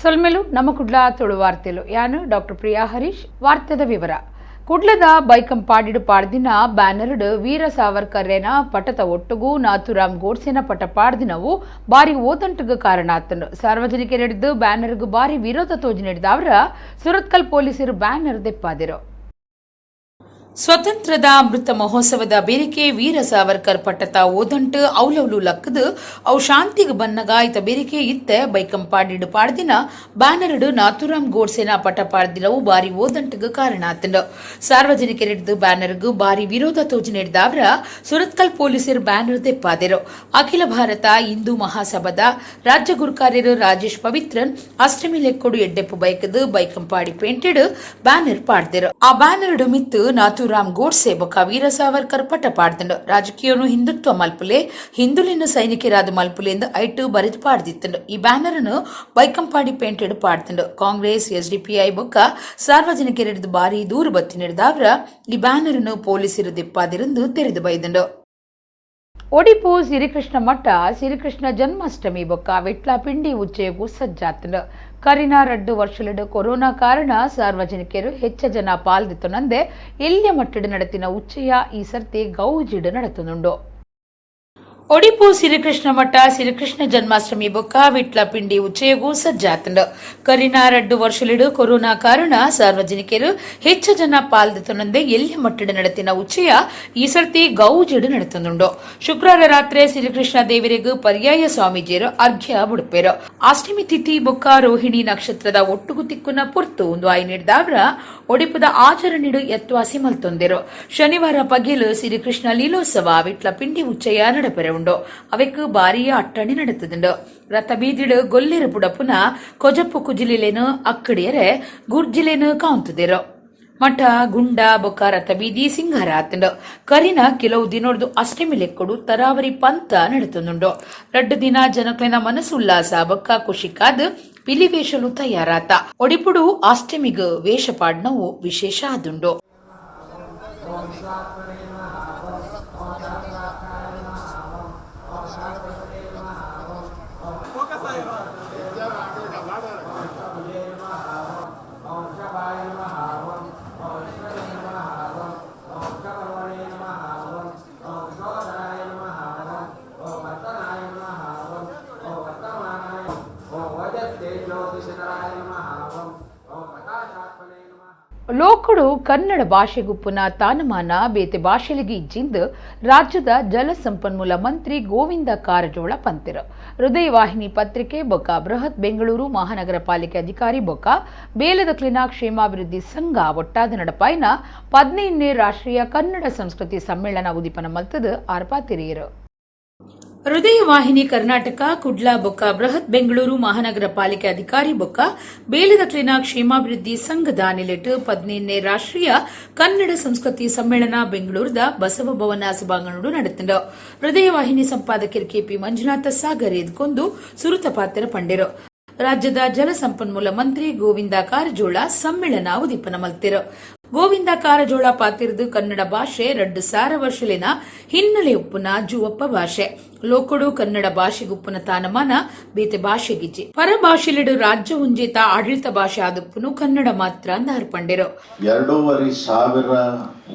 ಸೊಲ್ಮೆಲು ನಮ್ಮ ಕುಡ್ಲ ತುಳು ವಾರ್ತೆಲು ಯಾನು ಡಾಕ್ಟರ್ ಪ್ರಿಯಾ ಹರೀಶ್ ವಾರ್ತೆದ ವಿವರ ಕುಡ್ಲದ ಬೈಕಂಪಾಡಿಡು ಪಾಡ್ದಿನ ಬ್ಯಾನರ್ಡ್ ವೀರ ಸಾವರ್ಕರ್ನ ಪಟತ ಒಟ್ಟುಗೂ ನಾಥುರಾಮ್ ಗೋಡ್ಸೆನ ಪಟ ಪಾಡ್ದಿನವು ಬಾರಿ ಓದಂಟಗ ಕಾರಣ ಆತನು ಸಾರ್ವಜನಿಕರಿಡಿದು ಬ್ಯಾನರ್ಗೂ ಬಾರಿ ವಿರೋಧ ತೋಜಿ ನೀಡಿದ ಅವರ ಸುರತ್ಕಲ್ ಪೊಲೀಸರು ಬ್ಯಾನರ್ ದೆಪ್ಪಾದಿರು. ಸ್ವತಂತ್ರದ ಅಮೃತ ಮಹೋತ್ಸವದ ಬೇರಿಕೆ ವೀರ ಸಾವರ್ಕರ್ ಪಟ್ಟತ ಓದಂಟು ಅವಲವಲು ಲಕ್ಕದು ಅವು ಶಾಂತಿಗೆ ಬನ್ನಗ ಇತ ಬೇರಿಕೆ ಇತ್ತೆ ಬೈಕಂಪಾಡಿಡು ಪಾಡ್ದಿನ ಬ್ಯಾನರ್ಡ್ ನಾಥುರಾಮ್ ಗೋಡ್ಸೆನ ಪಟ ಪಾಡ್ದಿನವು ಬಾರಿ ಓದಂಟಗ ಕಾರಣ ಆತಂಡು ಸಾರ್ವಜನಿಕರಿಡಿದು ಬ್ಯಾನರ್ಗೂ ಬಾರಿ ವಿರೋಧ ತೋಜಿ ನೀಡಿದ ಅವರ ಸುರತ್ಕಲ್ ಪೊಲೀಸರು ಬ್ಯಾನರ್ ದೆಪ್ಪಾದಿರು. ಅಖಿಲ ಭಾರತ ಹಿಂದೂ ಮಹಾಸಭಾದ ರಾಜ್ಯ ಗುರುಕಾರ್ಯರು ರಾಜೇಶ್ ಪವಿತ್ರನ್ ಅಷ್ಟಮಿ ಲೆಕ್ಕೊಡು ಎಡ್ಡೆಪ್ಪು ಬೈಕದು ಬೈಕಂಪಾಡಿ ಪೇಂಟೆಡ್ ಬ್ಯಾನರ್ ಪಾಡ್ದಿರು. ಆ ಬ್ಯಾನರ್ಡ್ ಮಿತ್ತು ನಾಥುರಾಮ್ ಗೋಡ್ಸೆ ಬೊಕ್ಕ ವೀರ ಸಾವರ್ಕರ್ ಪಟ ಪಾಡ್ದಂಡು ರಾಜಕೀಯನು ಹಿಂದುತ್ವ ಮಲ್ಪುಲೆ ಹಿಂದುಲಿನ ಸೈನಿಕರಾದ ಮಲ್ಪುಲೆ ಎಂದು ಐಟು ಬರೆದು ಪಾಡ್ದಿತ್ತಂಡು. ಈ ಬ್ಯಾನರ್ ಅನ್ನು ಬೈಕಂಪಾಡಿ ಪೇಂಟೆಡ್ ಪಾಡ್ದಂಡು ಕಾಂಗ್ರೆಸ್ ಎಸ್ಡಿಪಿಐ ಬೊಕ್ಕ ಸಾರ್ವಜನಿಕರಿಡಿದು ಬಾರಿ ದೂರು ಬತ್ತಿ ನೀಡಿದ ಅವರ ಈ ಬ್ಯಾನರ್ ಅನ್ನು ಪೊಲೀಸರು ದೆಪ್ಪಾದಿರಂದು ತೆರೆದು ಬೈದಂಡು. ಒಡಿಪು ಸಿರಿಕೃಷ್ಣ ಮಠ ಸಿರಿಕೃಷ್ಣ ಜನ್ಮಾಷ್ಟಮಿ ಬೊಕ್ಕ ವಿಟ್ಲ ಪಿಂಡಿ ಉಚ್ಚೆಗೂ ಸಜ್ಜಾತಂಡು. ಕರಿನ 2 ವರ್ಷಲಡು ಕೊರೋನಾ ಕಾರಣ ಸಾರ್ವಜನಿಕರು ಹೆಚ್ಚ ಜನ ಪಾಲ್ದಿತ್ತುನಂದೆ ಎಲ್ಯ ಮಟ್ಟಡು ನಡತಿನ ಉಚ್ಚೆಯ ಈ ಸರ್ತಿ ಗೌಜಿಡು ನಡತುನುಂಡು. ಒಡಿಪು ಸಿರಿಕೃಷ್ಣ ಮಠ ಸಿರಿಕೃಷ್ಣ ಜನ್ಮಾಷ್ಟಮಿ ಬೊಕ್ಕ ವಿಟ್ಲ ಪಿಂಡಿ ಉಚ್ಚೆಗೂ ಸಜ್ಜಾತಂಡು. ಕರಿನ 2 ವರ್ಷಲಡು ಕೊರೋನಾ ಕಾರಣ ಸಾರ್ವಜನಿಕರು ಹೆಚ್ಚು ಜನ ಪಾಲ್ದಿತ್ತುನಂದೆ ಎಲ್ಯ ಮಟ್ಟಡು ನಡತಿನ ಉಚ್ಚೆಯ ಈ ಸರ್ತಿ ಗೌಜಿಡು ನಡತುನುಂಡು. ಶುಕ್ರವಾರ ರಾತ್ರಿ ಸಿರಿಕೃಷ್ಣ ದೇವರಿಗೂ ಪರ್ಯಾಯ ಸ್ವಾಮೀಜಿಯರು ಅರ್ಘ್ಯ ಬುಡುಪೇರು. ಅಷ್ಟಮಿ ತಿಥಿ ಬೊಕ್ಕ ರೋಹಿಣಿ ನಕ್ಷತ್ರದ ಒಟ್ಟುಗು ತಿಕ್ಕುನ ಪುರ್ತು ಒಂದು ಆಯಿ ನೀಡಿದ ಅವರ ಒಡಿಪುದ ಆಚರಣೆಡು ಎತ್ವಾಸಿ ಮಲ್ತೊಂದಿರು. ಶನಿವಾರ ಪಗಿಲು ಸಿರಿಕೃಷ್ಣ ಲೀಲೋತ್ಸವ ವಿಟ್ಲ ಪಿಂಡಿ ಉಚ್ಚೆಯ ನಡಪೆರೆ ಉಂಡು. ಅವಕ್ಕೆ ಬಾರಿಯ ಅಟ್ಟಣೆ ನಡೆತದುಂಡು. ರಥ ಬೀದಿಡು ಗೊಲ್ಲಿರ ಪುಡಪುನ ಕೊಜಪ್ಪು ಕುಜಿಲೇನು ಅಕ್ಕಡಿಯರೆ ಗುರ್ಜಿಲೇನು ಕಾಂತುದಿರು. ಮಠ ಗುಂಡ ಬೊಕ್ಕ ರಥ ಬೀದಿ ಸಿಂಗಾರ ಆತಂಡು. ಕರಿನ ಕೆಲವು ದಿನೊಡ್ದು ಅಷ್ಟಮಿ ಲೆಕ್ಕೊಡು ತರಾವರಿ ಪಂತ ನಡೆತುಂಡು. 2 ದಿನ ಜನಕ್ಲೆನ ಮನಸ್ಸು ಉಲ್ಲಾಸ ಬೊಕ್ಕ ಖುಷಿಕಾದ್ ಪಿಲಿ ವೇಷಲು ತಯಾರಾತ. ಒಡಿಪುಡು ಅಷ್ಟಮಿಗ್ ವೇಷ ಪಾಡ್ನವು ವಿಶೇಷ ಆದುಂಡು. ಲೋಕಡು ಕನ್ನಡ ಭಾಷೆಗುಪ್ಪುನ ತಾನಮಾನ ಬೇತೆ ಭಾಷೆಲಿಗೆ ಇಜ್ಜಿಂದು ರಾಜ್ಯದ ಜಲ ಸಂಪನ್ಮೂಲ ಮಂತ್ರಿ ಗೋವಿಂದ ಕಾರಜೋಳ ಪಂತಿರು. ಹೃದಯ ವಾಹಿನಿ ಪತ್ರಿಕೆ ಬೊಕ್ಕ ಬೃಹತ್ ಬೆಂಗಳೂರು ಮಹಾನಗರ ಪಾಲಿಕೆ ಅಧಿಕಾರಿ ಬೊಕ್ಕ ಬೇಲದಕ್ಲಿನ ಕ್ಷೇಮಾಭಿವೃದ್ಧಿ ಸಂಘ ಒಟ್ಟಾದ ನಡಪಾಯಿನ 15ನೇ ರಾಷ್ಟ್ರೀಯ ಕನ್ನಡ ಸಂಸ್ಕೃತಿ ಸಮ್ಮೇಳನ ಉದಿಪನ ಮಲ್ತದು ಆರ್ಪಾತಿರಿಯರು. ಹೃದಯ ವಾಹಿನಿ ಕರ್ನಾಟಕ ಕುಡ್ಲ ಬೊಕ್ಕ ಬೃಹತ್ ಬೆಂಗಳೂರು ಮಹಾನಗರ ಪಾಲಿಕೆ ಅಧಿಕಾರಿ ಬೊಕ್ಕ ಬೇಲದಕ್ಲಿನ ಕ್ಷೇಮಾಭಿವೃದ್ಧಿ ಸಂಘದ ನೆಲೆಟ್ಟು 15ನೇ ರಾಷ್ಟ್ರೀಯ ಕನ್ನಡ ಸಂಸ್ಕೃತಿ ಸಮ್ಮೇಳನ ಬೆಂಗಳೂರದ ಬಸವ ಭವನ ಸಭಾಂಗಣಡು ನಡೆತಂಡು. ಹೃದಯ ವಾಹಿನಿ ಸಂಪಾದಕರು ಕೆಪಿ ಮಂಜುನಾಥ ಸಾಗರ್ ಎದ್ಕೊಂಡು ಸುರುತ ಪಾತ್ರ ಪಂಡಿರು. ರಾಜ್ಯದ ಜಲ ಸಂಪನ್ಮೂಲ ಮಂತ್ರಿ ಗೋವಿಂದ ಕಾರಜೋಳ ಸಮ್ಮೇಳನ ಉದಿಪನ ಮಲ್ತಿರು. ಗೋವಿಂದ ಕಾರಜೋಳ ಪಾತಿರದು ಕನ್ನಡ ಭಾಷೆ 2,000 ವರ್ಷಲಿನ ಹಿನ್ನೆಲೆ ಉಪ್ಪುನ ಜುವಪ್ಪ ಭಾಷೆ. ಲೋಕಡು ಕನ್ನಡ ಭಾಷೆಗುಪ್ಪುನ ತಾನಮಾನ ಬೇತೆ ಭಾಷೆಗಿಜ್ಜಿ ಪರ ಭಾಷೆಲಿಡು ರಾಜ್ಯ ಹುಂಜೇತ ಆಡಳಿತ ಭಾಷೆ ಆದುಪ್ಪುನು ಕನ್ನಡ ಮಾತ್ರ ಅಂದಾರ್ಪಂಡಿರು. 2,500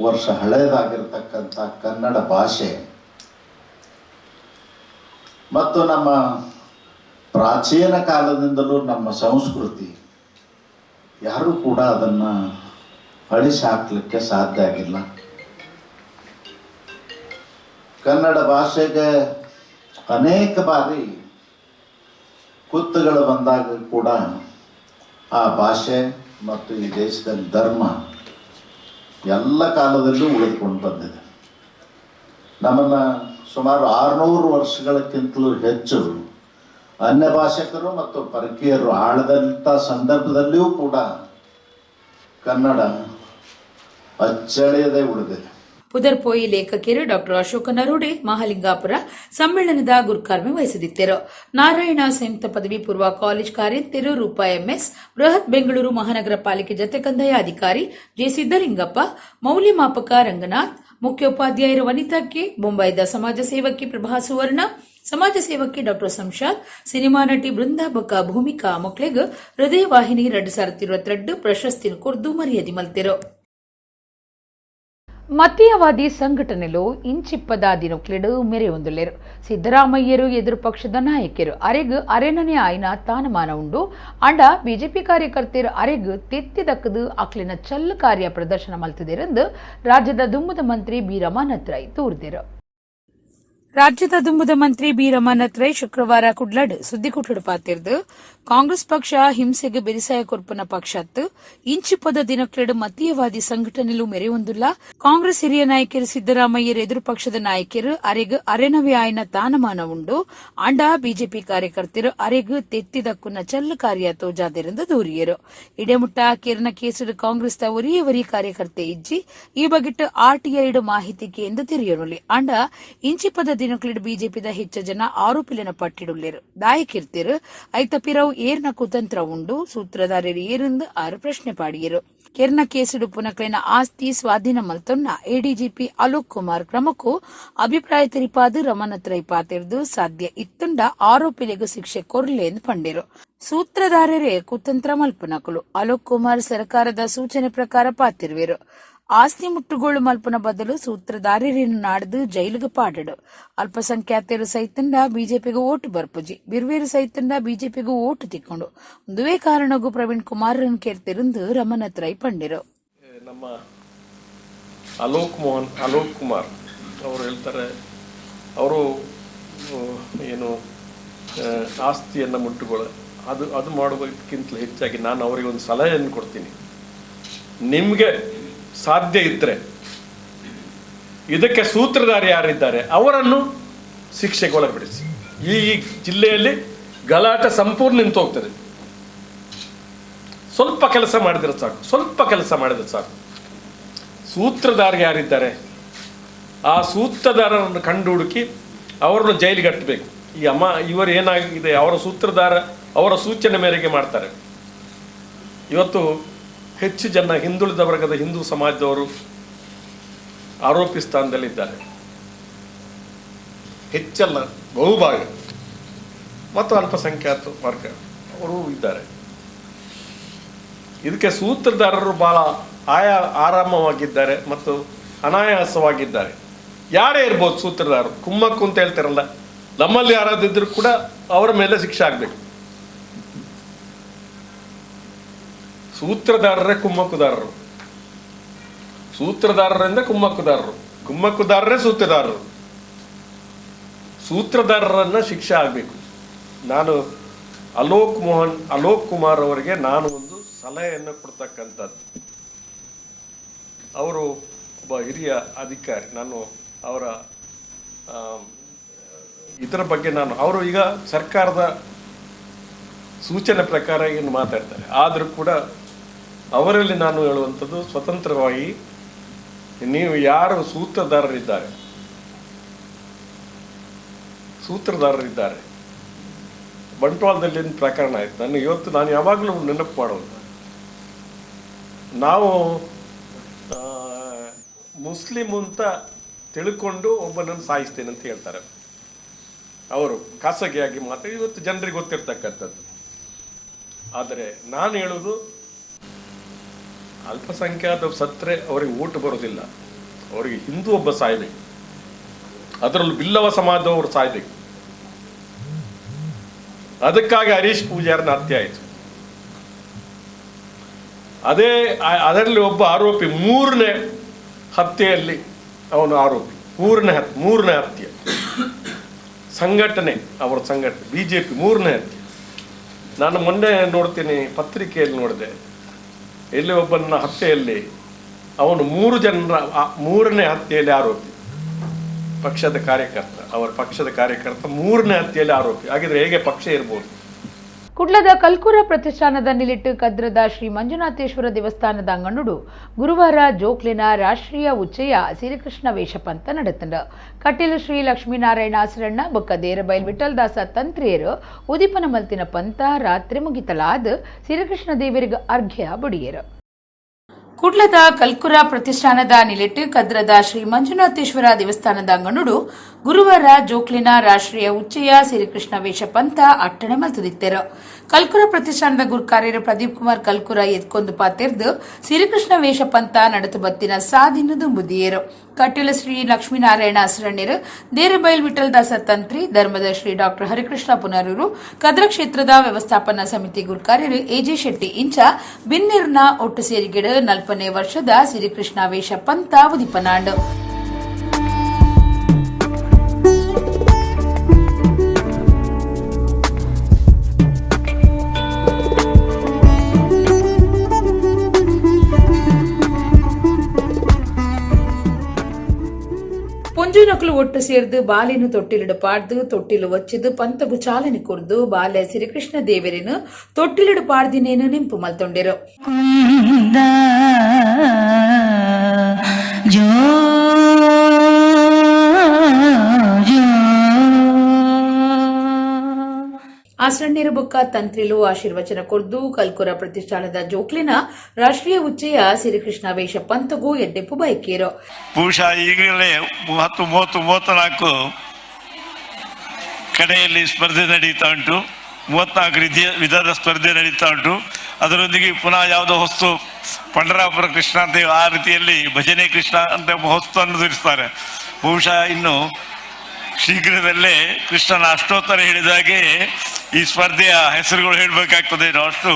ವರ್ಷ ಹಳೆಯದಾಗಿರ್ತಕ್ಕಂಥ ಕನ್ನಡ ಭಾಷೆ ಮತ್ತು ನಮ್ಮ ಪ್ರಾಚೀನ ಕಾಲದಿಂದಲೂ ನಮ್ಮ ಸಂಸ್ಕೃತಿ ಯಾರೂ ಕೂಡ ಅದನ್ನ ಅಳಿಸಿ ಹಾಕ್ಲಿಕ್ಕೆ ಸಾಧ್ಯ ಆಗಿಲ್ಲ. ಕನ್ನಡ ಭಾಷೆಗೆ ಅನೇಕ ಬಾರಿ ಕುತ್ತುಗಳು ಬಂದಾಗ ಕೂಡ ಆ ಭಾಷೆ ಮತ್ತು ಈ ದೇಶದಲ್ಲಿ ಧರ್ಮ ಎಲ್ಲ ಕಾಲದಲ್ಲೂ ಉಳಿದುಕೊಂಡು ಬಂದಿದೆ. ನಮ್ಮನ್ನು ಸುಮಾರು 600 ವರ್ಷಗಳಕ್ಕಿಂತಲೂ ಹೆಚ್ಚು ಅನ್ಯ ಭಾಷಿಕರು ಮತ್ತು ಪರಕೀಯರು ಆಳದಂಥ ಸಂದರ್ಭದಲ್ಲಿಯೂ ಕೂಡ ಕನ್ನಡ ಅಚ್ಚಳಿಯದೆ ಉಳಿದಿದೆ. ಪುದರ್ಪೋಯಿ ಲೇಖಕಿಯರು ಡಾಕ್ಟರ್ ಅಶೋಕ ನರೋಡೆ ಮಹಾಲಿಂಗಾಪುರ ಸಮ್ಮೇಳನದ ಗುರುಕಾರ್ಮೆ ವಹಿಸಿದ್ದರು. ನಾರಾಯಣ ಸಂಯುಕ್ತ ಪದವಿ ಪೂರ್ವ ಕಾಲೇಜ್ ಕಾರ್ಯಂತರು ರೂಪಾ ಎಂಎಸ್, ಬೃಹತ್ ಬೆಂಗಳೂರು ಮಹಾನಗರ ಪಾಲಿಕೆ ಜತೆ ಕಂದಾಯ ಅಧಿಕಾರಿ ಜೆ ಸಿದ್ದಲಿಂಗಪ್ಪ, ಮೌಲ್ಯಮಾಪಕ ರಂಗನಾಥ್, ಮುಖ್ಯೋಪಾಧ್ಯಾಯರು ವನಿತಾ ಕೆ, ಮುಂಬೈದ ಸಮಾಜ ಸೇವಕಿ ಪ್ರಭಾ ಸುವರ್ಣ, ಸಮಾಜ ಸೇವಕಿ ಡಾಕ್ಟರ್ ಸಂಶಾದ್, ಸಿನಿಮಾ ನಟಿ ಬೃಂದಾ ಬೊಕ್ಕ ಭೂಮಿಕಾ ಮೊಕ್ಲೆಗ್ ಹೃದಯ ವಾಹಿನಿ 2022 ಪ್ರಶಸ್ತಿನ ಕೊರ್ದು ಮರ್ಯಾದೆ ಮಲ್ತಿರು. ಮತೀಯವಾದಿ ಸಂಘಟನೆಲು ಇಂಚಿಪ್ಪದ ದಿನಕ್ಲೆಡು ಮೆರೆಯೊಂದುಲ್ಲೆರು. ಸಿದ್ದರಾಮಯ್ಯರು ಎದುರು ಪಕ್ಷದ ನಾಯಕರು ಅರೆಗ್ ಅರೆನನೆ ಆಯ್ನ ತಾನಮಾನ ಉಂಡು ಅಂಡ ಬಿಜೆಪಿ ಕಾರ್ಯಕರ್ತರು ಅರೆಗ್ ತೆತ್ತಿದಕ್ಕದು ಅಕ್ಲಿನ ಚಲ್ಲು ಕಾರ್ಯ ಪ್ರದರ್ಶನ ಮಲ್ತಿದೆರೆಂದು ರಾಜ್ಯದ ದುಂಬುದ ಮಂತ್ರಿ ಬಿ ರಮಾನಾಥ್ ರೈ ತೂರ್ದೆರು. ರಾಜ್ಯದ ದುಂಬುದ ಮಂತ್ರಿ ಬಿ ರಮಾನಾಥ್ ರೈ ಶುಕ್ರವಾರ ಕುಡ್ಲಡ್ ಸುದ್ದಿಗುಟ್ಟುಡು ಪಾತಿರ್ದು ಕಾಂಗ್ರೆಸ್ ಪಕ್ಷ ಹಿಂಸೆಗೆ ಬೆರಿಸಾಯ ಕೊರ್ಪನ ಪಕ್ಷತ್ತು ಇಂಚಿಪ್ಪದ ದಿನಕ್ಲೆಡು ಮತೀಯವಾದಿ ಸಂಘಟನೆಲು ಮೆರೆಯೊಂದುಲ್ಲ. ಕಾಂಗ್ರೆಸ್ ಹಿರಿಯ ನಾಯಕರು ಸಿದ್ದರಾಮಯ್ಯರ ಎದುರು ಪಕ್ಷದ ನಾಯಕರು ಅರೆಗ್ ಅರೆನವೆ ಆಯ್ನ ತಾನಮಾನ ಉಂಡು ಅಂಡ ಬಿಜೆಪಿ ಕಾರ್ಯಕರ್ತರು ಅರೆಗ್ ತೆತ್ತಿದಕ್ಕುನ ಚಲ್ಲು ಕಾರ್ಯ ತೋಜಾದೆರೆಂದು ದೂರಿಯರು. ಇಡೆಮುಟ್ಟ ಕಿರಣ ಕೇಸುಡು ಕಾಂಗ್ರೆಸ್ ಒರಿಯವರಿ ಕಾರ್ಯಕರ್ತೆ ಇಜ್ಜಿ ಈ ಬಗೆಟ್ಟು ಆರ್ಟಿಐ ಮಾಹಿತಿಗೆ ಎಂದು ತಿರಿಯರುಲಿ ಅಂಡ ಇಂಚಿಪ್ಪದ ದಿನಕ್ಲೆಡು ಬಿಜೆಪಿದ ಹೆಚ್ಚು ಜನ ಆರೋಪಿಲಿನ ಪಟ್ಟಿಡುಲ್ಲೇರು ದಾಯಕಿರ್ತಿರು ಐತಪಿರವು ಏರ್ನ ಕುತಂತ್ರ ಉಂಡು ಸೂತ್ರಧಾರರು ಏರೆಂದು ಆರು ಪ್ರಶ್ನೆ ಪಾಡಿಯರು. ಕೆರ್ನ ಕೇಸುಡು ಪುನಕ್ಲೆನ ಆಸ್ತಿ ಸ್ವಾಧೀನ ಮಲ್ತೊನ್ನ ಎಡಿಜಿಪಿ ಅಲೋಕ್ ಕುಮಾರ್ ಕ್ರಮಕ್ಕೂ ಅಭಿಪ್ರಾಯ ತಿರಿಪಾದು ರಮಾನಾಥ್ ರೈ ಪಾತಿರ್ದು ಸಾಧ್ಯ ಇತ್ತುಂಡ ಆರೋಪಿಲೆಗೂ ಶಿಕ್ಷೆ ಕೊರ್ಲೆ ಎಂದು ಪಂಡಿರು. ಸೂತ್ರಧಾರರೇ ಕುತಂತ್ರ ಮಲ್ಪನಕಲು ಅಲೋಕ್ ಕುಮಾರ್ ಸರ್ಕಾರದ ಸೂಚನೆ ಪ್ರಕಾರ ಪಾತಿರುವೆರು. ಆಸ್ತಿ ಮುಟ್ಟುಗೋಳು ಮಲ್ಪನ ಬದಲು ಸೂತ್ರಧಾರರೇನು ನಾಡ್ದು ಜೈಲಿಗೆ ಪಾಡಡು. ಅಲ್ಪಸಂಖ್ಯಾತರು ಸೈತಂಡ ಬಿಜೆಪಿಗೂ ಓಟು ಬರ್ಪುಜಿ ಬಿರ್ವೇರು ಸೈತಂಡ ಬಿಜೆಪಿಗೂ ಓಟು ತಿಕ್ಕೊಂಡು ಒಂದುವೇ ಕಾರಣಗೂ ಪ್ರವೀಣ್ ಕುಮಾರ್ ಕೇರ್ತಿರಂದು ರಮಾನಾಥ್ ರೈ ಪಂಡಿರು. ನಮ್ಮ ಅಲೋಕ್ ಕುಮಾರ್ ಅವರು ಹೇಳ್ತಾರೆ, ಅವರು ಏನು ಆಸ್ತಿಯನ್ನು ಮುಟ್ಟುಗೋಳ ಅದು ಮಾಡುವುದಕ್ಕಿಂತಲೂ ಹೆಚ್ಚಾಗಿ ನಾನು ಅವರಿಗೆ ಒಂದು ಸಲಹೆಯನ್ನು ಕೊಡ್ತೀನಿ. ನಿಮಗೆ ಸಾಧ್ಯ ಇದ್ರೆ ಇದಕ್ಕೆ ಸೂತ್ರಧಾರಿ ಯಾರಿದ್ದಾರೆ ಅವರನ್ನು ಶಿಕ್ಷೆಗೆ ಒಳಪಡಿಸಿ. ಈ ಜಿಲ್ಲೆಯಲ್ಲಿ ಗಲಾಟೆ ಸಂಪೂರ್ಣ ನಿಂತು ಹೋಗ್ತದೆ. ಸ್ವಲ್ಪ ಕೆಲಸ ಮಾಡಿದ್ರೆ ಸಾಕು. ಸೂತ್ರಧಾರಿ ಯಾರಿದ್ದಾರೆ ಆ ಸೂತ್ರಧಾರರನ್ನು ಕಂಡು ಹುಡುಕಿ ಅವರನ್ನು ಜೈಲಿಗೆ ಕಟ್ಟಬೇಕು. ಇವರು ಏನಾಗಿದೆ, ಅವರ ಸೂತ್ರಧಾರ ಅವರ ಸೂಚನೆ ಮೇರೆಗೆ ಮಾಡ್ತಾರೆ. ಇವತ್ತು ಹೆಚ್ಚು ಜನ ಹಿಂದುಳಿದ ವರ್ಗದ ಹಿಂದೂ ಸಮಾಜದವರು ಆರೋಪಿ ಸ್ಥಾನದಲ್ಲಿದ್ದಾರೆ, ಹೆಚ್ಚಲ್ಲ ಬಹುಭಾಗ, ಮತ್ತು ಅಲ್ಪಸಂಖ್ಯಾತ ವರ್ಗ ಅವರು ಇದ್ದಾರೆ. ಇದಕ್ಕೆ ಸೂತ್ರಧಾರರು ಬಹಳ ಆರಾಮವಾಗಿದ್ದಾರೆ ಮತ್ತು ಅನಾಯಾಸವಾಗಿದ್ದಾರೆ. ಯಾರೇ ಇರ್ಬೋದು ಸೂತ್ರಧಾರರು, ಕುಮ್ಮಕ್ಕು ಅಂತ ಹೇಳ್ತಾರಲ್ಲ, ನಮ್ಮಲ್ಲಿ ಯಾರಾದಿದ್ರು ಕೂಡ ಅವರ ಮೇಲೆ ಶಿಕ್ಷೆ ಆಗಬೇಕು. ಸೂತ್ರಧಾರರೇ ಸೂತ್ರಧಾರರಿಂದ ಕುಮ್ಮಕ್ಕುದಾರರೇ ಸೂತ್ರಧಾರರನ್ನ ಶಿಕ್ಷೆ ಆಗಬೇಕು. ನಾನು ಅಲೋಕ್ ಕುಮಾರ್ ಅವರಿಗೆ ನಾನು ಒಂದು ಸಲಹೆಯನ್ನು ಕೊಡ್ತಕ್ಕಂಥದ್ದು. ಅವರು ಒಬ್ಬ ಹಿರಿಯ ಅಧಿಕಾರಿ. ನಾನು ಅವರ ಇದರ ಬಗ್ಗೆ ಅವರು ಈಗ ಸರ್ಕಾರದ ಸೂಚನೆ ಪ್ರಕಾರ ಏನು ಮಾತಾಡ್ತಾರೆ. ಆದರೂ ಕೂಡ ಅವರಲ್ಲಿ ನಾನು ಹೇಳುವಂಥದ್ದು, ಸ್ವತಂತ್ರವಾಗಿ ನೀವು ಯಾರು ಸೂತ್ರಧಾರರಿದ್ದಾರೆ ಬಂಟ್ವಾಳದಲ್ಲಿ ಪ್ರಕರಣ ಆಯ್ತು. ನಾನು ಯಾವಾಗಲೂ ನೆನಪು ಮಾಡೋದು, ನಾವು ಮುಸ್ಲಿಂ ಅಂತ ತಿಳ್ಕೊಂಡು ಒಬ್ಬನನ್ನು ಸಾಯಿಸ್ತೇನೆ ಅಂತ ಹೇಳ್ತಾರೆ. ಅವರು ಖಾಸಗಿಯಾಗಿ ಮಾತ್ರ ಇವತ್ತು ಜನರಿಗೆ ಗೊತ್ತಿರ್ತಕ್ಕಂಥದ್ದು. ಆದರೆ ನಾನು ಹೇಳುವುದು, ಅಲ್ಪಸಂಖ್ಯಾತ ಸತ್ರೆ ಅವರಿಗೆ ಓಟು ಬರೋದಿಲ್ಲ. ಅವರಿಗೆ ಹಿಂದೂ ಒಬ್ಬ ಸಾಯ್ಬೇಕು, ಅದರಲ್ಲೂ ಬಿಲ್ಲವ ಸಮಾಜದವರು ಸಾಯ್ಬೇಕು. ಅದಕ್ಕಾಗಿ ಹರೀಶ್ ಪೂಜಾರನ ಹತ್ಯೆ ಆಯಿತು. ಅದರಲ್ಲಿ ಒಬ್ಬ ಆರೋಪಿ, ಮೂರನೇ ಹತ್ಯೆಯಲ್ಲಿ ಅವನು ಆರೋಪಿ. ಮೂರನೇ ಹತ್ಯೆ ಸಂಘಟನೆ, ಅವರ ಸಂಘಟನೆ ಬಿಜೆಪಿ ಮೂರನೇ ಹತ್ಯೆ. ನಾನು ಮೊನ್ನೆ ನೋಡ್ತೀನಿ, ಪತ್ರಿಕೆಯಲ್ಲಿ ನೋಡಿದೆ, ಎಲ್ಲಿ ಒಬ್ಬನ ಹತ್ಯೆಯಲ್ಲಿ ಅವನು 3 ಜನರ ಮೂರನೇ ಹತ್ಯೆಯಲ್ಲಿ ಆರೋಪಿ. ಅವರ ಪಕ್ಷದ ಕಾರ್ಯಕರ್ತ 3ನೇ ಹತ್ಯೆಯಲ್ಲಿ ಆರೋಪಿ. ಹಾಗಿದ್ರೆ ಹೇಗೆ ಪಕ್ಷ ಇರ್ಬೋದು? ಕುಡ್ಲದ ಕಲ್ಕುರ ಪ್ರತಿಷ್ಠಾನದ ನಿಲಿಟ್ಟು ಕದ್ರದ ಶ್ರೀ ಮಂಜುನಾಥೇಶ್ವರ ದೇವಸ್ಥಾನದ ಅಂಗಣುಡು ಗುರುವಾರ ಜೋಕ್ಲಿನ ರಾಷ್ಟ್ರೀಯ ಉಚ್ಚಯ ಶ್ರೀಕೃಷ್ಣ ವೇಷಪಂತ ನಡೆತಂಡ. ಕಟೀಲು ಶ್ರೀ ಲಕ್ಷ್ಮೀನಾರಾಯಣ ಆಸರಣ್ಣ ಬೊಕ್ಕ ದೇರಬೈಲ್ ವಿಠಲದಾಸ ತಂತ್ರಿಯರು ಉದಿಪನ ಮಲ್ತಿನ ಪಂತ ರಾತ್ರಿ ಮುಗಿತಲಾದ ಶ್ರೀಕೃಷ್ಣ ದೇವರಿಗೆ ಅರ್ಘ್ಯ ಬುಡಿಯರು. ಕುಡ್ಲದ ಕಲ್ಕುರ ಪ್ರತಿಷ್ಠಾನದ ನಿಲಿಟ್ಟು ಕದ್ರದ ಶ್ರೀ ಮಂಜುನಾಥೇಶ್ವರ ದೇವಸ್ಥಾನದ ಅಂಗಣುಡು ಗುರುವಾರ ಜೋಕ್ಲಿನ ರಾಷ್ಟ್ರೀಯ ಉಚ್ಚೆಯ ಶ್ರೀಕೃಷ್ಣ ವೇಷ ಪಂಥ ಅಟ್ಟಣೆ ಮಲ್ತುದಿತ್ತರು. ಕಲ್ಕುರ ಪ್ರತಿಷ್ಠಾನದ ಗುರುಕಾರ್ಯರು ಪ್ರದೀಪ್ ಕುಮಾರ್ ಕಲ್ಕುರ ಎತ್ಕೊಂದು ಪಾತೆರ್ದು ಶ್ರೀಕೃಷ್ಣ ವೇಷ ಪಂಥ ನಡೆತು ಬತ್ತಿನ ಸಾದಿನದು ಮುದಿಯರು. ಕಟೀಲ ಶ್ರೀ ಲಕ್ಷ್ಮೀನಾರಾಯಣ ಅಸರಣ್ಯರು, ದೇರಬೈಲ್ ವಿಠಲ್ ದಾಸ ತಂತ್ರಿ, ಧರ್ಮದ ಶ್ರೀ ಡಾಕ್ಟರ್ ಹರಿಕೃಷ್ಣ ಪುನರೂರು, ಕದ್ರ ಕ್ಷೇತ್ರದ ವ್ಯವಸ್ಥಾಪನಾ ಸಮಿತಿ ಗುರುಕಾರ್ಯರು ಎಜೆ ಶೆಟ್ಟಿ ಇಂಚ ಬಿನ್ನಿರ್ನ ಒಟ್ಟು ಸೇರಿಗೆಡು 40ನೇ ವರ್ಷದ ಶ್ರೀಕೃಷ್ಣ ವೇಷ ಪಂಥ ಉದಿಪನಾಂಡು. ಪೊಂಜುನಕಲು ಒಟ್ಟು ಸೇರ್ದು ಬಾಲಿನ ತೊಟ್ಟಿಲಿಡು ಪಾಡ್ದು ತೊಟ್ಟಿಲು ಒಚ್ಚಿದು ಪಂತಗು ಚಾಲನೆ ಕೊರ್ದು ಬಾಲ್ಯ ಶ್ರೀಕೃಷ್ಣ ದೇವರಿನ ತೊಟ್ಟಿಲಿಡು ಪಾಡ್ದಿನೇನು ನಿಂಪು ಮಲ್ತೊಂಡಿರು. ಆಸರಣ್ಯರ ಬೊಕ್ಕ ತಂತ್ರಿಲು ಆಶೀರ್ವಚನ ಕೊರ್ದು ಕಲ್ಕುರ ಪ್ರತಿಷ್ಠಾನದ ಜೋಕ್ಲಿನ ರಾಷ್ಟ್ರೀಯ ಉಚ್ಚೆಯ ಶ್ರೀಕೃಷ್ಣ ವೇಷ ಪಂಥಗೂ ಎಡ್ಡೆಪ್ಪು ಬಯಕೇರು. ಬಹುಶಃ ಈಗಲೇ 34 ಕಡೆಯಲ್ಲಿ ಸ್ಪರ್ಧೆ ನಡೀತಾ ಉಂಟು. 34 ವಿಧದ ಸ್ಪರ್ಧೆ ನಡೀತಾ ಉಂಟು. ಅದರೊಂದಿಗೆ ಪುನಃ ಯಾವುದೋ ಹೊಸ್ತು ಪಂಡರಾಪುರ ಕೃಷ್ಣ ಅಂತ ಆ ರೀತಿಯಲ್ಲಿ ಭಜನೆ ಕೃಷ್ಣ ಅಂತ ಹೊಸ್ತನ್ನು ಧರಿಸ್ತಾರೆ. ಬಹುಶಃ ಇನ್ನು ಶೀಘ್ರದಲ್ಲೇ ಕೃಷ್ಣನ ಅಷ್ಟೋತ್ತರ ಹೇಳಿದಾಗೆ ಈ ಸ್ಪರ್ಧೆಯ ಹೆಸರುಗಳು ಹೇಳಬೇಕಾಗ್ತದೆ. ಅಷ್ಟು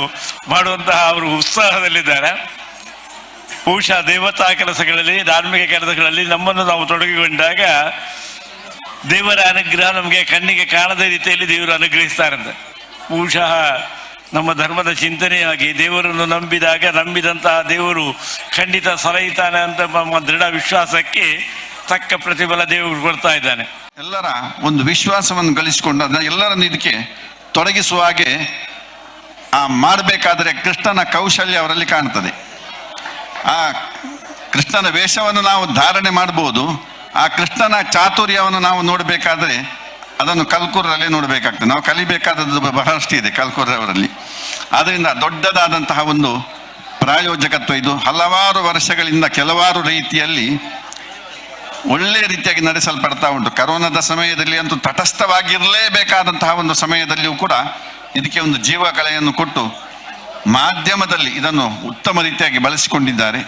ಮಾಡುವಂತಹ ಅವರು ಉತ್ಸಾಹದಲ್ಲಿದ್ದಾರೆ. ಬಹುಶಃ ದೇವತಾ ಕೆಲಸಗಳಲ್ಲಿ, ಧಾರ್ಮಿಕ ಕೆಲಸಗಳಲ್ಲಿ ನಮ್ಮನ್ನು ನಾವು ತೊಡಗಿಕೊಂಡಾಗ ದೇವರ ಅನುಗ್ರಹ ನಮಗೆ ಕಣ್ಣಿಗೆ ಕಾಣದ ರೀತಿಯಲ್ಲಿ ದೇವರು ಅನುಗ್ರಹಿಸ್ತಾರಂತೆ. ಬಹುಶಃ ನಮ್ಮ ಧರ್ಮದ ಚಿಂತನೆಯಾಗಿ ದೇವರನ್ನು ನಂಬಿದಂತಹ ದೇವರು ಖಂಡಿತ ಸಲಹಿತಾನೆ ಅಂತ ನಮ್ಮ ದೃಢ ವಿಶ್ವಾಸಕ್ಕೆ ತಕ್ಕ ಪ್ರತಿಫಲ ದೇವರು ಕೊಡ್ತಾ ಇದ್ದಾನೆ. ಎಲ್ಲರ ಒಂದು ವಿಶ್ವಾಸವನ್ನು ಗಳಿಸಿಕೊಂಡು ಅದನ್ನ ಎಲ್ಲರನ್ನು ಇದಕ್ಕೆ ತೊಡಗಿಸುವ ಹಾಗೆ ಮಾಡಬೇಕಾದರೆ ಕೃಷ್ಣನ ಕೌಶಲ್ಯ ಅವರಲ್ಲಿ ಕಾಣ್ತದೆ. ಆ ಕೃಷ್ಣನ ವೇಷವನ್ನು ನಾವು ಧಾರಣೆ ಮಾಡಬಹುದು. ಆ ಕೃಷ್ಣನ ಚಾತುರ್ಯವನ್ನು ನಾವು ನೋಡಬೇಕಾದ್ರೆ ಅದನ್ನು ಕಲ್ಕೂರಲ್ಲೇ ನೋಡಬೇಕಾಗ್ತದೆ. ನಾವು ಕಲಿಬೇಕಾದದ್ದು ಬಹಳಷ್ಟು ಇದೆ ಕಲ್ಕೂರವರಲ್ಲಿ. ಆದ್ದರಿಂದ ದೊಡ್ಡದಾದಂತಹ ಒಂದು ಪ್ರಾಯೋಜಕತ್ವ ಇದು. ಹಲವಾರು ವರ್ಷಗಳಿಂದ ಕೆಲವಾರು ರೀತಿಯಲ್ಲಿ ಒಳ್ಳೆ ರೀತಿಯಾಗಿ ನಡೆಸಲ್ಪಡ್ತಾ ಉಂಟು. ಕರೋನಾದ ಸಮಯದಲ್ಲಿ ಅಂತೂ ತಟಸ್ಥವಾಗಿರಲೇಬೇಕಾದಂತಹ ಒಂದು ಸಮಯದಲ್ಲಿಯೂ ಕೂಡ ಇದಕ್ಕೆ ಒಂದು ಜೀವಕಲೆಯನ್ನು ಕೊಟ್ಟು ಮಾಧ್ಯಮದಲ್ಲಿ ಇದನ್ನು ಉತ್ತಮ ರೀತಿಯಾಗಿ ಬಳಸಿಕೊಂಡಿದ್ದಾರೆ.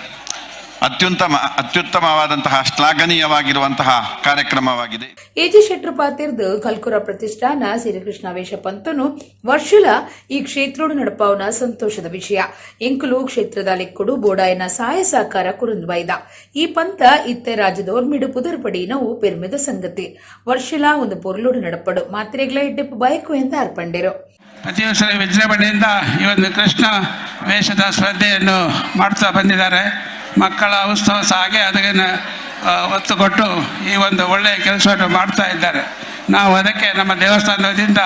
ಅತ್ಯುತ್ತಮವಾದಂತಹ ಶ್ಲಾಘನೀಯವಾಗಿರುವಂತಹ ಕಾರ್ಯಕ್ರಮವಾಗಿದೆ. ಎಜೆ ಶೆಟ್ರು ಪಾತಿರ್ದು ಕಲ್ಕುರ ಪ್ರತಿಷ್ಠಾನ ಶ್ರೀಕೃಷ್ಣ ವೇಷ ಪಂಥನು ವರ್ಷುಲ ಈ ಕ್ಷೇತ್ರೋಡು ನಡಪಾವನ ಸಂತೋಷದ ವಿಷಯ. ಎಂಕುಲು ಕ್ಷೇತ್ರದ ಲೆಕ್ಕುಡು ಬೋಡಾಯನ ಸಹಾಯ ಸಹಕಾರ ಕುರುಂದ್ವೈದ. ಈ ಪಂಥ ಇತ್ತೆ ರಾಜ್ಯದೋರ್ಮಿಡು ಪುದರ್ಪಡಿ ನಾವು ಪೆರ್ಮಿದ ಸಂಗತಿ. ವರ್ಷುಲ ಒಂದು ಪೊರ್ಲೋಡು ನಡಪಡು ಮಾತ್ರೆಗಳ ಎಡ್ಡೆಪ್ಪು ಬಯಕು ಎಂದು ಅರ್ಪಂಡೆರು. ಪ್ರತಿ ವರ್ಷ ವಿಜೃಂಭಣೆಯಿಂದ ಈ ಒಂದು ಕೃಷ್ಣ ವೇಷದ ಸ್ಪರ್ಧೆಯನ್ನು ಮಾಡ್ತಾ ಬಂದಿದ್ದಾರೆ. ಮಕ್ಕಳ ಉತ್ಸವ ಸಹ ಹಾಗೆ ಅದನ್ನು ಒತ್ತು ಕೊಟ್ಟು ಈ ಒಂದು ಒಳ್ಳೆಯ ಕೆಲಸವನ್ನು ಮಾಡ್ತಾ ಇದ್ದಾರೆ. ನಾವು ಅದಕ್ಕೆ ನಮ್ಮ ದೇವಸ್ಥಾನದಿಂದ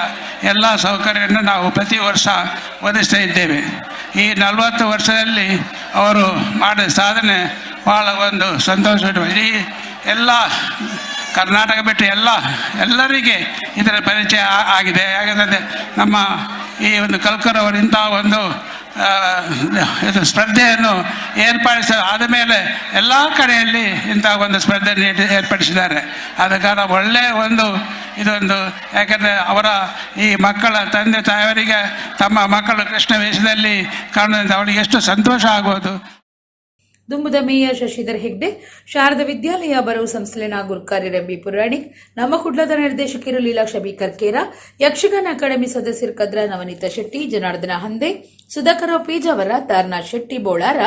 ಎಲ್ಲ ಸೌಕರ್ಯವನ್ನು ನಾವು ಪ್ರತಿ ವರ್ಷ ಒದಗಿಸ್ತಾ ಇದ್ದೇವೆ. ಈ 40 ವರ್ಷದಲ್ಲಿ ಅವರು ಮಾಡಿದ ಸಾಧನೆ ಭಾಳ ಒಂದು ಸಂತೋಷ. ಇಡೀ ಎಲ್ಲ ಕರ್ನಾಟಕ ಬಿಟ್ಟು ಎಲ್ಲರಿಗೆ ಇದರ ಪರಿಚಯ ಆಗಿದೆ. ಯಾಕಂದರೆ ನಮ್ಮ ಈ ಒಂದು ಕಲ್ಕುರವರು ಇಂಥ ಒಂದು ಇದು ಸ್ಪರ್ಧೆಯನ್ನು ಆದ ಮೇಲೆ ಎಲ್ಲ ಕಡೆಯಲ್ಲಿ ಇಂಥ ಒಂದು ಸ್ಪರ್ಧೆಯನ್ನು ಏರ್ಪಡಿಸಿದ್ದಾರೆ. ಆದ ಕಾರಣ ಒಳ್ಳೆಯ ಇದೊಂದು ಯಾಕಂದರೆ ಅವರ ಈ ಮಕ್ಕಳ ತಂದೆ ತಾಯಿಯವರಿಗೆ ತಮ್ಮ ಮಕ್ಕಳು ಕೃಷ್ಣ ವೇಷದಲ್ಲಿ ಕಾಣುವಂತೆ ಅವರಿಗೆ ಎಷ್ಟು ಸಂತೋಷ ಆಗುವುದು. ದುಂಬುದ ಮೇಯರ್ ಶಶಿಧರ್ ಹೆಗ್ಡೆ, ಶಾರದಾ ವಿದ್ಯಾಲಯ ಬರವು ಸಂಸ್ಥೆನ ಗುರುಕಾರ್ಯ ರಂಬಿ ಪುರಾಣಿಕ್, ನಮ್ಮ ಕುಡ್ಲದ ನಿರ್ದೇಶಕರು ಲೀಲಾಕ್ಷ ಬಿ ಕರ್ಕೇರ, ಯಕ್ಷಗಾನ ಅಕಾಡೆಮಿ ಸದಸ್ಯರು ಕದ್ರ ನವನೀತ ಶೆಟ್ಟಿ, ಜನಾರ್ದನ ಹಂದೆ, ಸುಧಾಕರ ಪೇಜಾವರ, ತಾರನಾಥ್ ಶೆಟ್ಟಿ ಬೋಳಾರ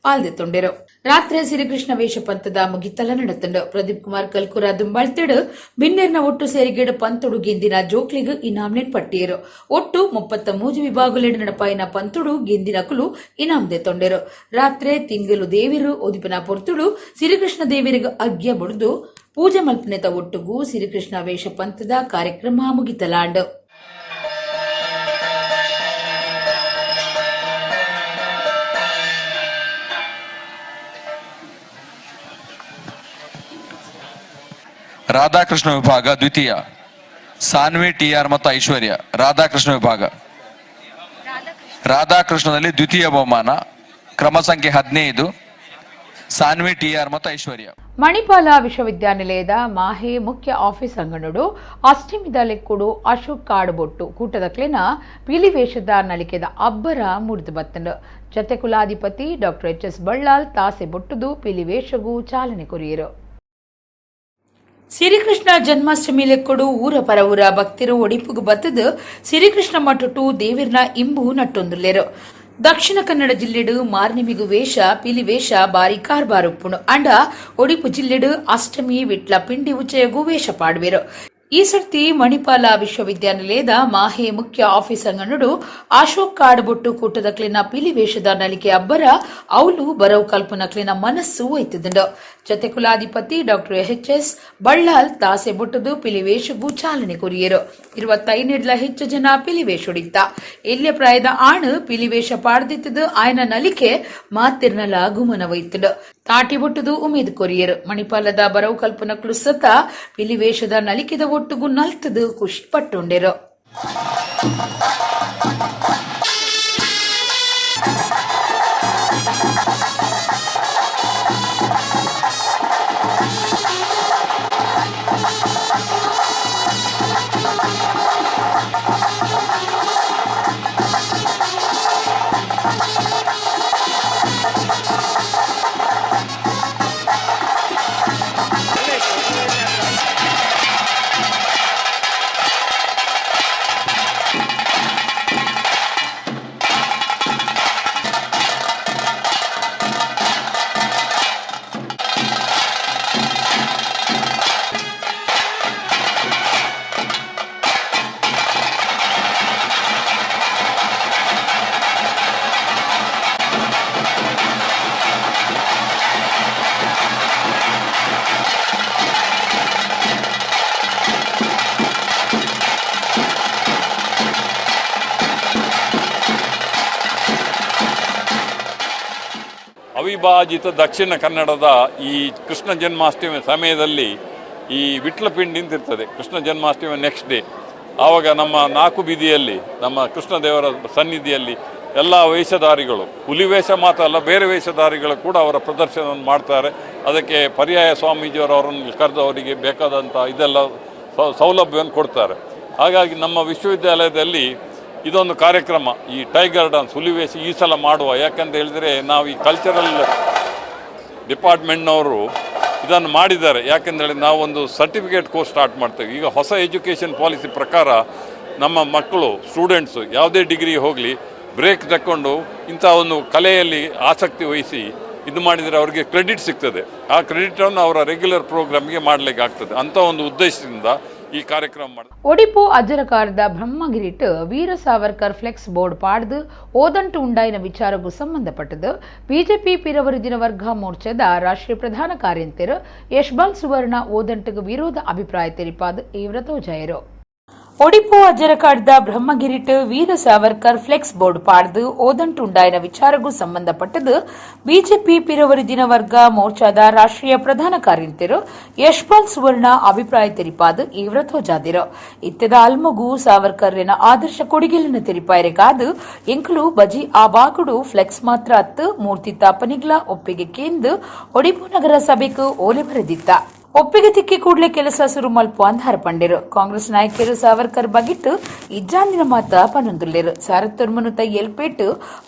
ಪಾಲ್ದೆತ್ತೊಂಡೆರು. ರಾತ್ರಿ ಶ್ರೀಕೃಷ್ಣ ವೇಷ ಪಂಥದ ಮುಗಿತಲ ನಡೆತಂಡು. ಪ್ರದೀಪ್ ಕುಮಾರ್ ಕಲ್ಕುರ ದುಂಬಾಳ್ತಿಡು ಬಿನ್ನೇರ್ನ ಒಟ್ಟು ಸೇರಿಗೆಡು ಪಂತುಡು ಗೆಂದಿನ ಜೋಕ್ಲಿಗ್ ಇನಾಮ್ನೆಟ್ ಪಟ್ಟಿಯರು. ಒಟ್ಟು 33 ವಿಭಾಗಲೆಡು ನಡಪಾಯಿನ ಪಂತುಡು ಗೆಂದಿನಕುಲು ಇನಾಮ್ದೆ ತೊಂಡೆರು. ರಾತ್ರಿ ತಿಂಗಲು ದೇವಿರು ಒದಿಪನ ಪೊರ್ತುಡು ಶ್ರೀಕೃಷ್ಣ ದೇವರಿಗೆ ಅಗ್ಯ ಬುಡ್ದು ಪೂಜೆ ಮಲ್ಪನೆತ ಒಟ್ಟುಗೂ ಶ್ರೀಕೃಷ್ಣ ವೇಷ ಪಂಥದ ಕಾರ್ಯಕ್ರಮ ಮುಗಿತಲಾಂಡು. ರಾಧಾಕೃಷ್ಣ ವಿಭಾಗ ದ್ವಿತೀಯ ಸಾನ್ವಿ ಟಿಆರ್ ಮತ್ತು ಐಶ್ವರ್ಯ. ರಾಧಾಕೃಷ್ಣ ವಿಭಾಗ ರಾಧಾಕೃಷ್ಣದಲ್ಲಿ ದ್ವಿತೀಯ ಬಹುಮಾನ ಕ್ರಮ ಸಂಖ್ಯೆ 15 ಸಾನ್ವಿ ಟಿಆರ್ ಮತ್ತು ಐಶ್ವರ್ಯ. ಮಣಿಪಾಲ ವಿಶ್ವವಿದ್ಯಾನಿಲಯದ ಮಾಹೆ ಮುಖ್ಯ ಆಫೀಸ್ ಅಂಗನಡು ಅಷ್ಟಮಿದ ಲೆಕ್ಕುಡು ಅಶೋಕ್ ಕಾಡುಬೊಟ್ಟು ಕೂಟದಕ್ಲಿನ ಪಿಲಿವೇಷದ ನಳಿಕೆದ ಅಬ್ಬರ ಮುರಿದು ಬತ್ತಂಡು ಜತೆ ಕುಲಾಧಿಪತಿ ಡಾಕ್ಟರ್ ಎಚ್.ಎಸ್. ಬಳ್ಳಾಲ್ ತಾಸೆ ಬೊಟ್ಟುದು ಪಿಲಿವೇಷಗೂ ಚಾಲನೆ ಕೊರಿಯರು. ಶ್ರೀಕೃಷ್ಣ ಜನ್ಮಾಷ್ಟಮಿ ಲೆಕ್ಕಡು ಊರ ಪರ ಊರ ಭಕ್ತಿರು ಒಡಿಪುಗು ಬತ್ತದು ಶ್ರೀಕೃಷ್ಣ ಮಟ್ಟುಟು ದೇವಿರ್ನ ಇಂಬು ನಟ್ಟೊಂದುಲ್ಲೆರು. ದಕ್ಷಿಣ ಕನ್ನಡ ಜಿಲ್ಲೆಡು ಮಾರ್ನಿಮಿಗು ವೇಷ ಪಿಲಿವೇಷ ಬಾರಿ ಕಾರ್ಬಾರುಪ್ಪುಣು ಅಂಡ ಒಡಿಪು ಜಿಲ್ಲೆಡು ಅಷ್ಟಮಿ ವಿಟ್ಲ ಪಿಂಡಿ ಉಚ್ಚಯಗೂ ವೇಷ ಪಾಡುವೆರು. ಈ ಸರ್ತಿ ಮಣಿಪಾಲ ವಿಶ್ವವಿದ್ಯಾನಿಲಯದ ಮಾಹೆ ಮುಖ್ಯ ಆಫೀಸ್ ಅಂಗನಡು ಅಶೋಕ್ ಕಾಡುಬೊಟ್ಟು ಕೂಟದಕ್ಲಿನ ಪಿಲಿವೇಷದ ನಳಿಕೆ ಅಬ್ಬರ ಅವಳು ಬರವು ಕಲ್ಪನಕ್ಲಿನ ಮನಸ್ಸು ಒಯ್ತುದುಂಡು. ಜತೆ ಕುಲಾಧಿಪತಿ ಡಾಕ್ಟರ್ ಎಚ್.ಎಸ್. ಬಳ್ಳಾಲ್ ತಾಸೆ ಬೊಟ್ಟದು ಪಿಲಿವೇಷಗೂ ಚಾಲನೆ ಕೊರಿಯರು. 25 ಹೆಚ್ಚು ಜನ ಪಿಲಿವೇಷೊಡಿತ್ತ ಎಲ್ಯ ಪ್ರಾಯದ ಆಣು ಪಿಲಿವೇಷ ಪಾಡ್ದಿತ್ತದು ಆಯ್ನ ನಲಿಕೆ ಮಾತಿರ್ನಲ ಗುಮನ ಒಯ್ತುಂಡು. ತಾಟಿ ಬೊಟ್ಟದು ಉಮೇದು ಕೊರಿಯರು. ಮಣಿಪಾಲದ ಬರವು ಕಲ್ಪನಕ್ಲು ಸತ ಪಿಲಿವೇಷದ ನಲಿಕೆದ ಒಟ್ಟುಗೂ ನಲ್ತದು ಖುಷಿ ಪಟ್ಟುಂಡೆರು. ಅವಿಭಾಜಿತ ದಕ್ಷಿಣ ಕನ್ನಡದ ಈ ಕೃಷ್ಣ ಜನ್ಮಾಷ್ಟಮಿ ಸಮಯದಲ್ಲಿ ಈ ವಿಟ್ಲ ಪಿಂಡಿ ನಿಂತಿರ್ತದೆ. ಕೃಷ್ಣ ಜನ್ಮಾಷ್ಟಮಿ ನೆಕ್ಸ್ಟ್ ಡೇ ಆವಾಗ ನಮ್ಮ 4 ಬೀದಿಯಲ್ಲಿ ನಮ್ಮ ಕೃಷ್ಣ ದೇವರ ಸನ್ನಿಧಿಯಲ್ಲಿ ಎಲ್ಲ ವೇಷಧಾರಿಗಳು, ಹುಲಿ ವೇಷ ಮಾತ್ರ ಅಲ್ಲ ಬೇರೆ ವೇಷಧಾರಿಗಳು ಕೂಡ ಅವರ ಪ್ರದರ್ಶನವನ್ನು ಮಾಡ್ತಾರೆ. ಅದಕ್ಕೆ ಪರ್ಯಾಯ ಸ್ವಾಮೀಜಿಯವರವರನ್ನು ಕರೆದು ಅವರಿಗೆ ಬೇಕಾದಂಥ ಇದೆಲ್ಲ ಸೌಲಭ್ಯವನ್ನು ಕೊಡ್ತಾರೆ. ಹಾಗಾಗಿ ನಮ್ಮ ವಿಶ್ವವಿದ್ಯಾಲಯದಲ್ಲಿ ಇದೊಂದು ಕಾರ್ಯಕ್ರಮ, ಈ ಟೈಗರ್ ಡಾನ್ಸ್ ಹುಲಿವೇಷ ಈ ಸಲ ಮಾಡುವ. ಯಾಕಂತ ಹೇಳಿದರೆ ನಾವು ಈ ಕಲ್ಚರಲ್ ಡಿಪಾರ್ಟ್ಮೆಂಟ್ನವರು ಇದನ್ನು ಮಾಡಿದ್ದಾರೆ. ಯಾಕೆಂದೇಳಿ ನಾವೊಂದು ಸರ್ಟಿಫಿಕೇಟ್ ಕೋರ್ಸ್ ಸ್ಟಾರ್ಟ್ ಮಾಡ್ತೇವೆ. ಈಗ ಹೊಸ ಎಜುಕೇಷನ್ ಪಾಲಿಸಿ ಪ್ರಕಾರ ನಮ್ಮ ಮಕ್ಕಳು ಸ್ಟೂಡೆಂಟ್ಸು ಯಾವುದೇ ಡಿಗ್ರಿ ಹೋಗಲಿ ಬ್ರೇಕ್ ತಕ್ಕೊಂಡು ಇಂಥ ಒಂದು ಕಲೆಯಲ್ಲಿ ಆಸಕ್ತಿ ವಹಿಸಿ ಇದು ಮಾಡಿದರೆ ಅವರಿಗೆ ಕ್ರೆಡಿಟ್ ಸಿಗ್ತದೆ. ಆ ಕ್ರೆಡಿಟನ್ನು ಅವರ ರೆಗ್ಯುಲರ್ ಪ್ರೋಗ್ರಾಮ್ಗೆ ಮಾಡಲಿಕ್ಕೆ ಆಗ್ತದೆ ಅಂತ ಒಂದು ಉದ್ದೇಶದಿಂದ ಈ ಕಾರ್ಯಕ್ರಮ ಮಾಡಿದೆ. Odipu ಅಜ್ಜರಕಾರದ ಬ್ರಹ್ಮಗಿರಿಟ್ Veer Savarkar flex board ಪಾಡ್ದು ಓದಂಟು ಉಂಡಾಯಿನ ವಿಚಾರಗೂ ಸಂಬಂಧಪಟ್ಟದು BJP ಪಿರವರಿದಿನ ವರ್ಗ ಮೋರ್ಚಾದ ರಾಷ್ಟ್ರೀಯ ಪ್ರಧಾನ ಕಾರ್ಯಂತರ ಯಶ್ಬಾಲ್ ಸುವರ್ಣ ಓದಂಟುಗೆ ವಿರೋಧ ಅಭಿಪ್ರಾಯ ತೆರಿಪಾದ ಈವ್ರ ತೋಜಾಯರು. Odipu ಅಜ್ಜರಕಾಡ್ದ ಬ್ರಹ್ಮಗಿರಿಟ್ Veer Savarkar flex board ಪಾಡ್ದು ಓದಂಟುಂಡಾಯಿನ ವಿಚಾರಗೂ ಸಂಬಂಧಪಟ್ಟದು BJP ಪಿರವರಿದಿನ ವರ್ಗ ಮೋರ್ಚಾದ ರಾಷ್ಟ್ರೀಯ ಪ್ರಧಾನ ಕಾರ್ಯಂತರ ಯಶ್ಪಾಲ್ ಸುವರ್ಣ ಅಭಿಪ್ರಾಯ ತೆರಿಪಾದು ಈವ್ರ ತೋಜಾದಿರು. ಇತ್ತೆದ ಅಲ್ಮಗು ಸಾವರ್ಕರ್ನ ಆದರ್ಶ ಕೊಡುಗೆಲಿನ ತೆರಿಪಾಯರೆ ಕಾದು ಎಂಕಲು ಬಜಿ ಆ ವಾಗುಡು ಫ್ಲೆಕ್ಸ್ ಮಾತ್ರ ಅತ್ತು ಮೂರ್ತಿ ತಾಪನಿಗ್ಲ ಒಪ್ಪಿಗೆ ಕೇಂದು ಒಡಿಪು ನಗರ ಸಭೆಗೂ ಓಲೆ ಬರೆದಿತ್ತ. ಒಪ್ಪಿಗೆ ತಿಕ್ಕಿ ಕೂಡಲೇ ಕೆಲಸ ಶುರು ಮಲ್ಪು ಅಂಧಾರ ಪಂಡಿರು. ಕಾಂಗ್ರೆಸ್ ನಾಯಕರು ಸಾವರ್ಕರ್ ಬಗಿಟ್ಟು ಇಜ್ಜಾಂದಿನ ಮಾತ ಪನೊಂದುಲ್ಲೆರು. ಸಾರತ್ತೊರ್ಮನುತ ಎಲ್ಪೇಟು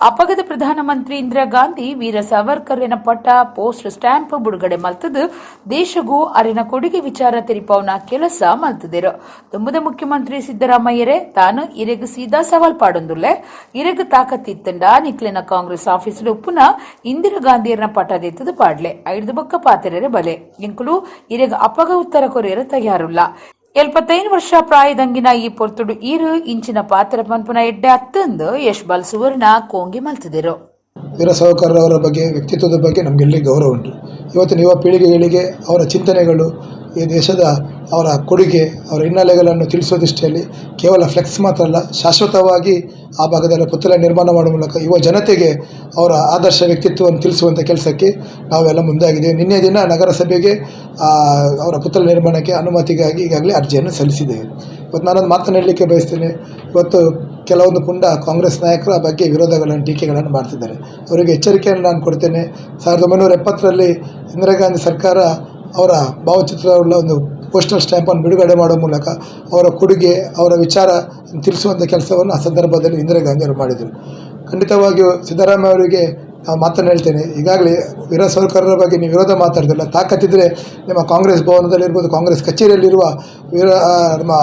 ಅಪಗದ ಪ್ರಧಾನಮಂತ್ರಿ ಇಂದಿರಾ ಗಾಂಧಿ ವೀರ ಸಾವರ್ಕರ್ ಎನ ಪಟ್ಟ ಪೋಸ್ಟ್ ಸ್ಟಾಂಪ್ ಬಿಡುಗಡೆ ಮಲ್ತದು ದೇಶಗೂ ಅರಿನ ಕೊಡುಗೆ ವಿಚಾರ ತೆರಿಪವನ ಕೆಲಸ ಮಲ್ತದಿರು. ತುಂಬದ ಮುಖ್ಯಮಂತ್ರಿ ಸಿದ್ದರಾಮಯ್ಯರೇ ತಾನು ಇರೆಗ್ ಸೀದಾ ಸವಾಲ್ ಪಾಡೊಂದುಲ್ಲೆ ಇರೆಗ್ ತಾಕತ್ತಿತ್ತಂಡ ನಿಕ್ಲಿನ ಕಾಂಗ್ರೆಸ್ ಆಫೀಸ್ಲು ಪುನಃ ಇಂದಿರಾ ಗಾಂಧಿಯರನ ಪಟ್ಟ ದೆತ್ತದು ಪಾಡ್ಲೆ 5 ಬೊಕ್ಕ ಪಾತೆರೆ ಬಲೆ ಎಂಕುಲು ಇರೆಗ ಅಪಗ ಉತ್ತರ ಕೊರಿಯರ ತಯಾರುಲ್ಲ. 75 ವರ್ಷ ಪ್ರಾಯದಂಗಿನ ಈ ಪೊರ್ತುಡು ಈರು ಇಂಚಿನ ಪಾತ್ರ ಪಂಪನ ಎಡ್ಡೆ ಅತ್ತಂದು ಯಶ್ಬಾಲ್ ಸುವರ್ಣ ಕೋಂಗಿ ಮಲ್ತಿದರು. ವೀರ ಸಾವರ್ಕರ್ ಅವರ ಬಗ್ಗೆ ವ್ಯಕ್ತಿತ್ವದ ಬಗ್ಗೆ ನಮಗೆಲ್ಲಿ ಗೌರವ ಉಂಟು. ಇವತ್ತಿನ ಯುವ ಪೀಳಿಗೆಗಳಿಗೆ ಅವರ ಚಿಂತನೆಗಳು, ಈ ದೇಶದ ಅವರ ಕೊಡುಗೆ, ಅವರ ಹಿನ್ನೆಲೆಗಳನ್ನು ತಿಳಿಸುವ ದೃಷ್ಟಿಯಲ್ಲಿ ಕೇವಲ ಫ್ಲೆಕ್ಸ್ ಮಾತ್ರ ಅಲ್ಲ, ಶಾಶ್ವತವಾಗಿ ಆ ಭಾಗದಲ್ಲಿ ಪುತ್ತಲ ನಿರ್ಮಾಣ ಮಾಡುವ ಮೂಲಕ ಯುವ ಜನತೆಗೆ ಅವರ ಆದರ್ಶ ವ್ಯಕ್ತಿತ್ವವನ್ನು ತಿಳಿಸುವಂಥ ಕೆಲಸಕ್ಕೆ ನಾವೆಲ್ಲ ಮುಂದಾಗಿದ್ದೇವೆ. ನಿನ್ನೆ ದಿನ ನಗರಸಭೆಗೆ ಅವರ ಪುತ್ತಲ ನಿರ್ಮಾಣಕ್ಕೆ ಅನುಮತಿಗಾಗಿ ಈಗಾಗಲೇ ಅರ್ಜಿಯನ್ನು ಸಲ್ಲಿಸಿದ್ದೇವೆ. ಇವತ್ತು ನಾನೊಂದು ಮಾತನಾಡಲಿಕ್ಕೆ ಬಯಸ್ತೇನೆ. ಇವತ್ತು ಕೆಲವೊಂದು ಪುಂಡ ಕಾಂಗ್ರೆಸ್ ನಾಯಕರು ಆ ಬಗ್ಗೆ ವಿರೋಧಗಳನ್ನು, ಟೀಕೆಗಳನ್ನು ಮಾಡ್ತಿದ್ದಾರೆ. ಅವರಿಗೆ ಎಚ್ಚರಿಕೆಯನ್ನು ನಾನು ಕೊಡ್ತೇನೆ. 1970ರಲ್ಲಿ ಇಂದಿರಾ ಗಾಂಧಿ ಸರ್ಕಾರ ಅವರ ಭಾವಚಿತ್ರವುಳ್ಳ ಒಂದು ಪೋಸ್ಟಲ್ ಸ್ಟ್ಯಾಂಪನ್ನು ಬಿಡುಗಡೆ ಮಾಡುವ ಮೂಲಕ ಅವರ ಕೊಡುಗೆ, ಅವರ ವಿಚಾರ ತಿಳಿಸುವಂಥ ಕೆಲಸವನ್ನು ಆ ಸಂದರ್ಭದಲ್ಲಿ ಇಂದಿರಾ ಗಾಂಧಿಯವರು ಮಾಡಿದರು. ಖಂಡಿತವಾಗಿಯೂ ಸಿದ್ದರಾಮಯ್ಯ ಅವರಿಗೆ ನಾವು ಮಾತನ್ನು ಹೇಳ್ತೇನೆ. ಈಗಾಗಲೇ ವೀರ ಸಾವರ್ಕರ್ರ ಬಗ್ಗೆ ನೀವು ವಿರೋಧ ಮಾತಾಡ್ತಿಲ್ಲ, ತಾಕತ್ತಿದ್ರೆ ನಿಮ್ಮ ಕಾಂಗ್ರೆಸ್ ಭವನದಲ್ಲಿರ್ಬೋದು, ಕಾಂಗ್ರೆಸ್ ಕಚೇರಿಯಲ್ಲಿರುವ ನಮ್ಮ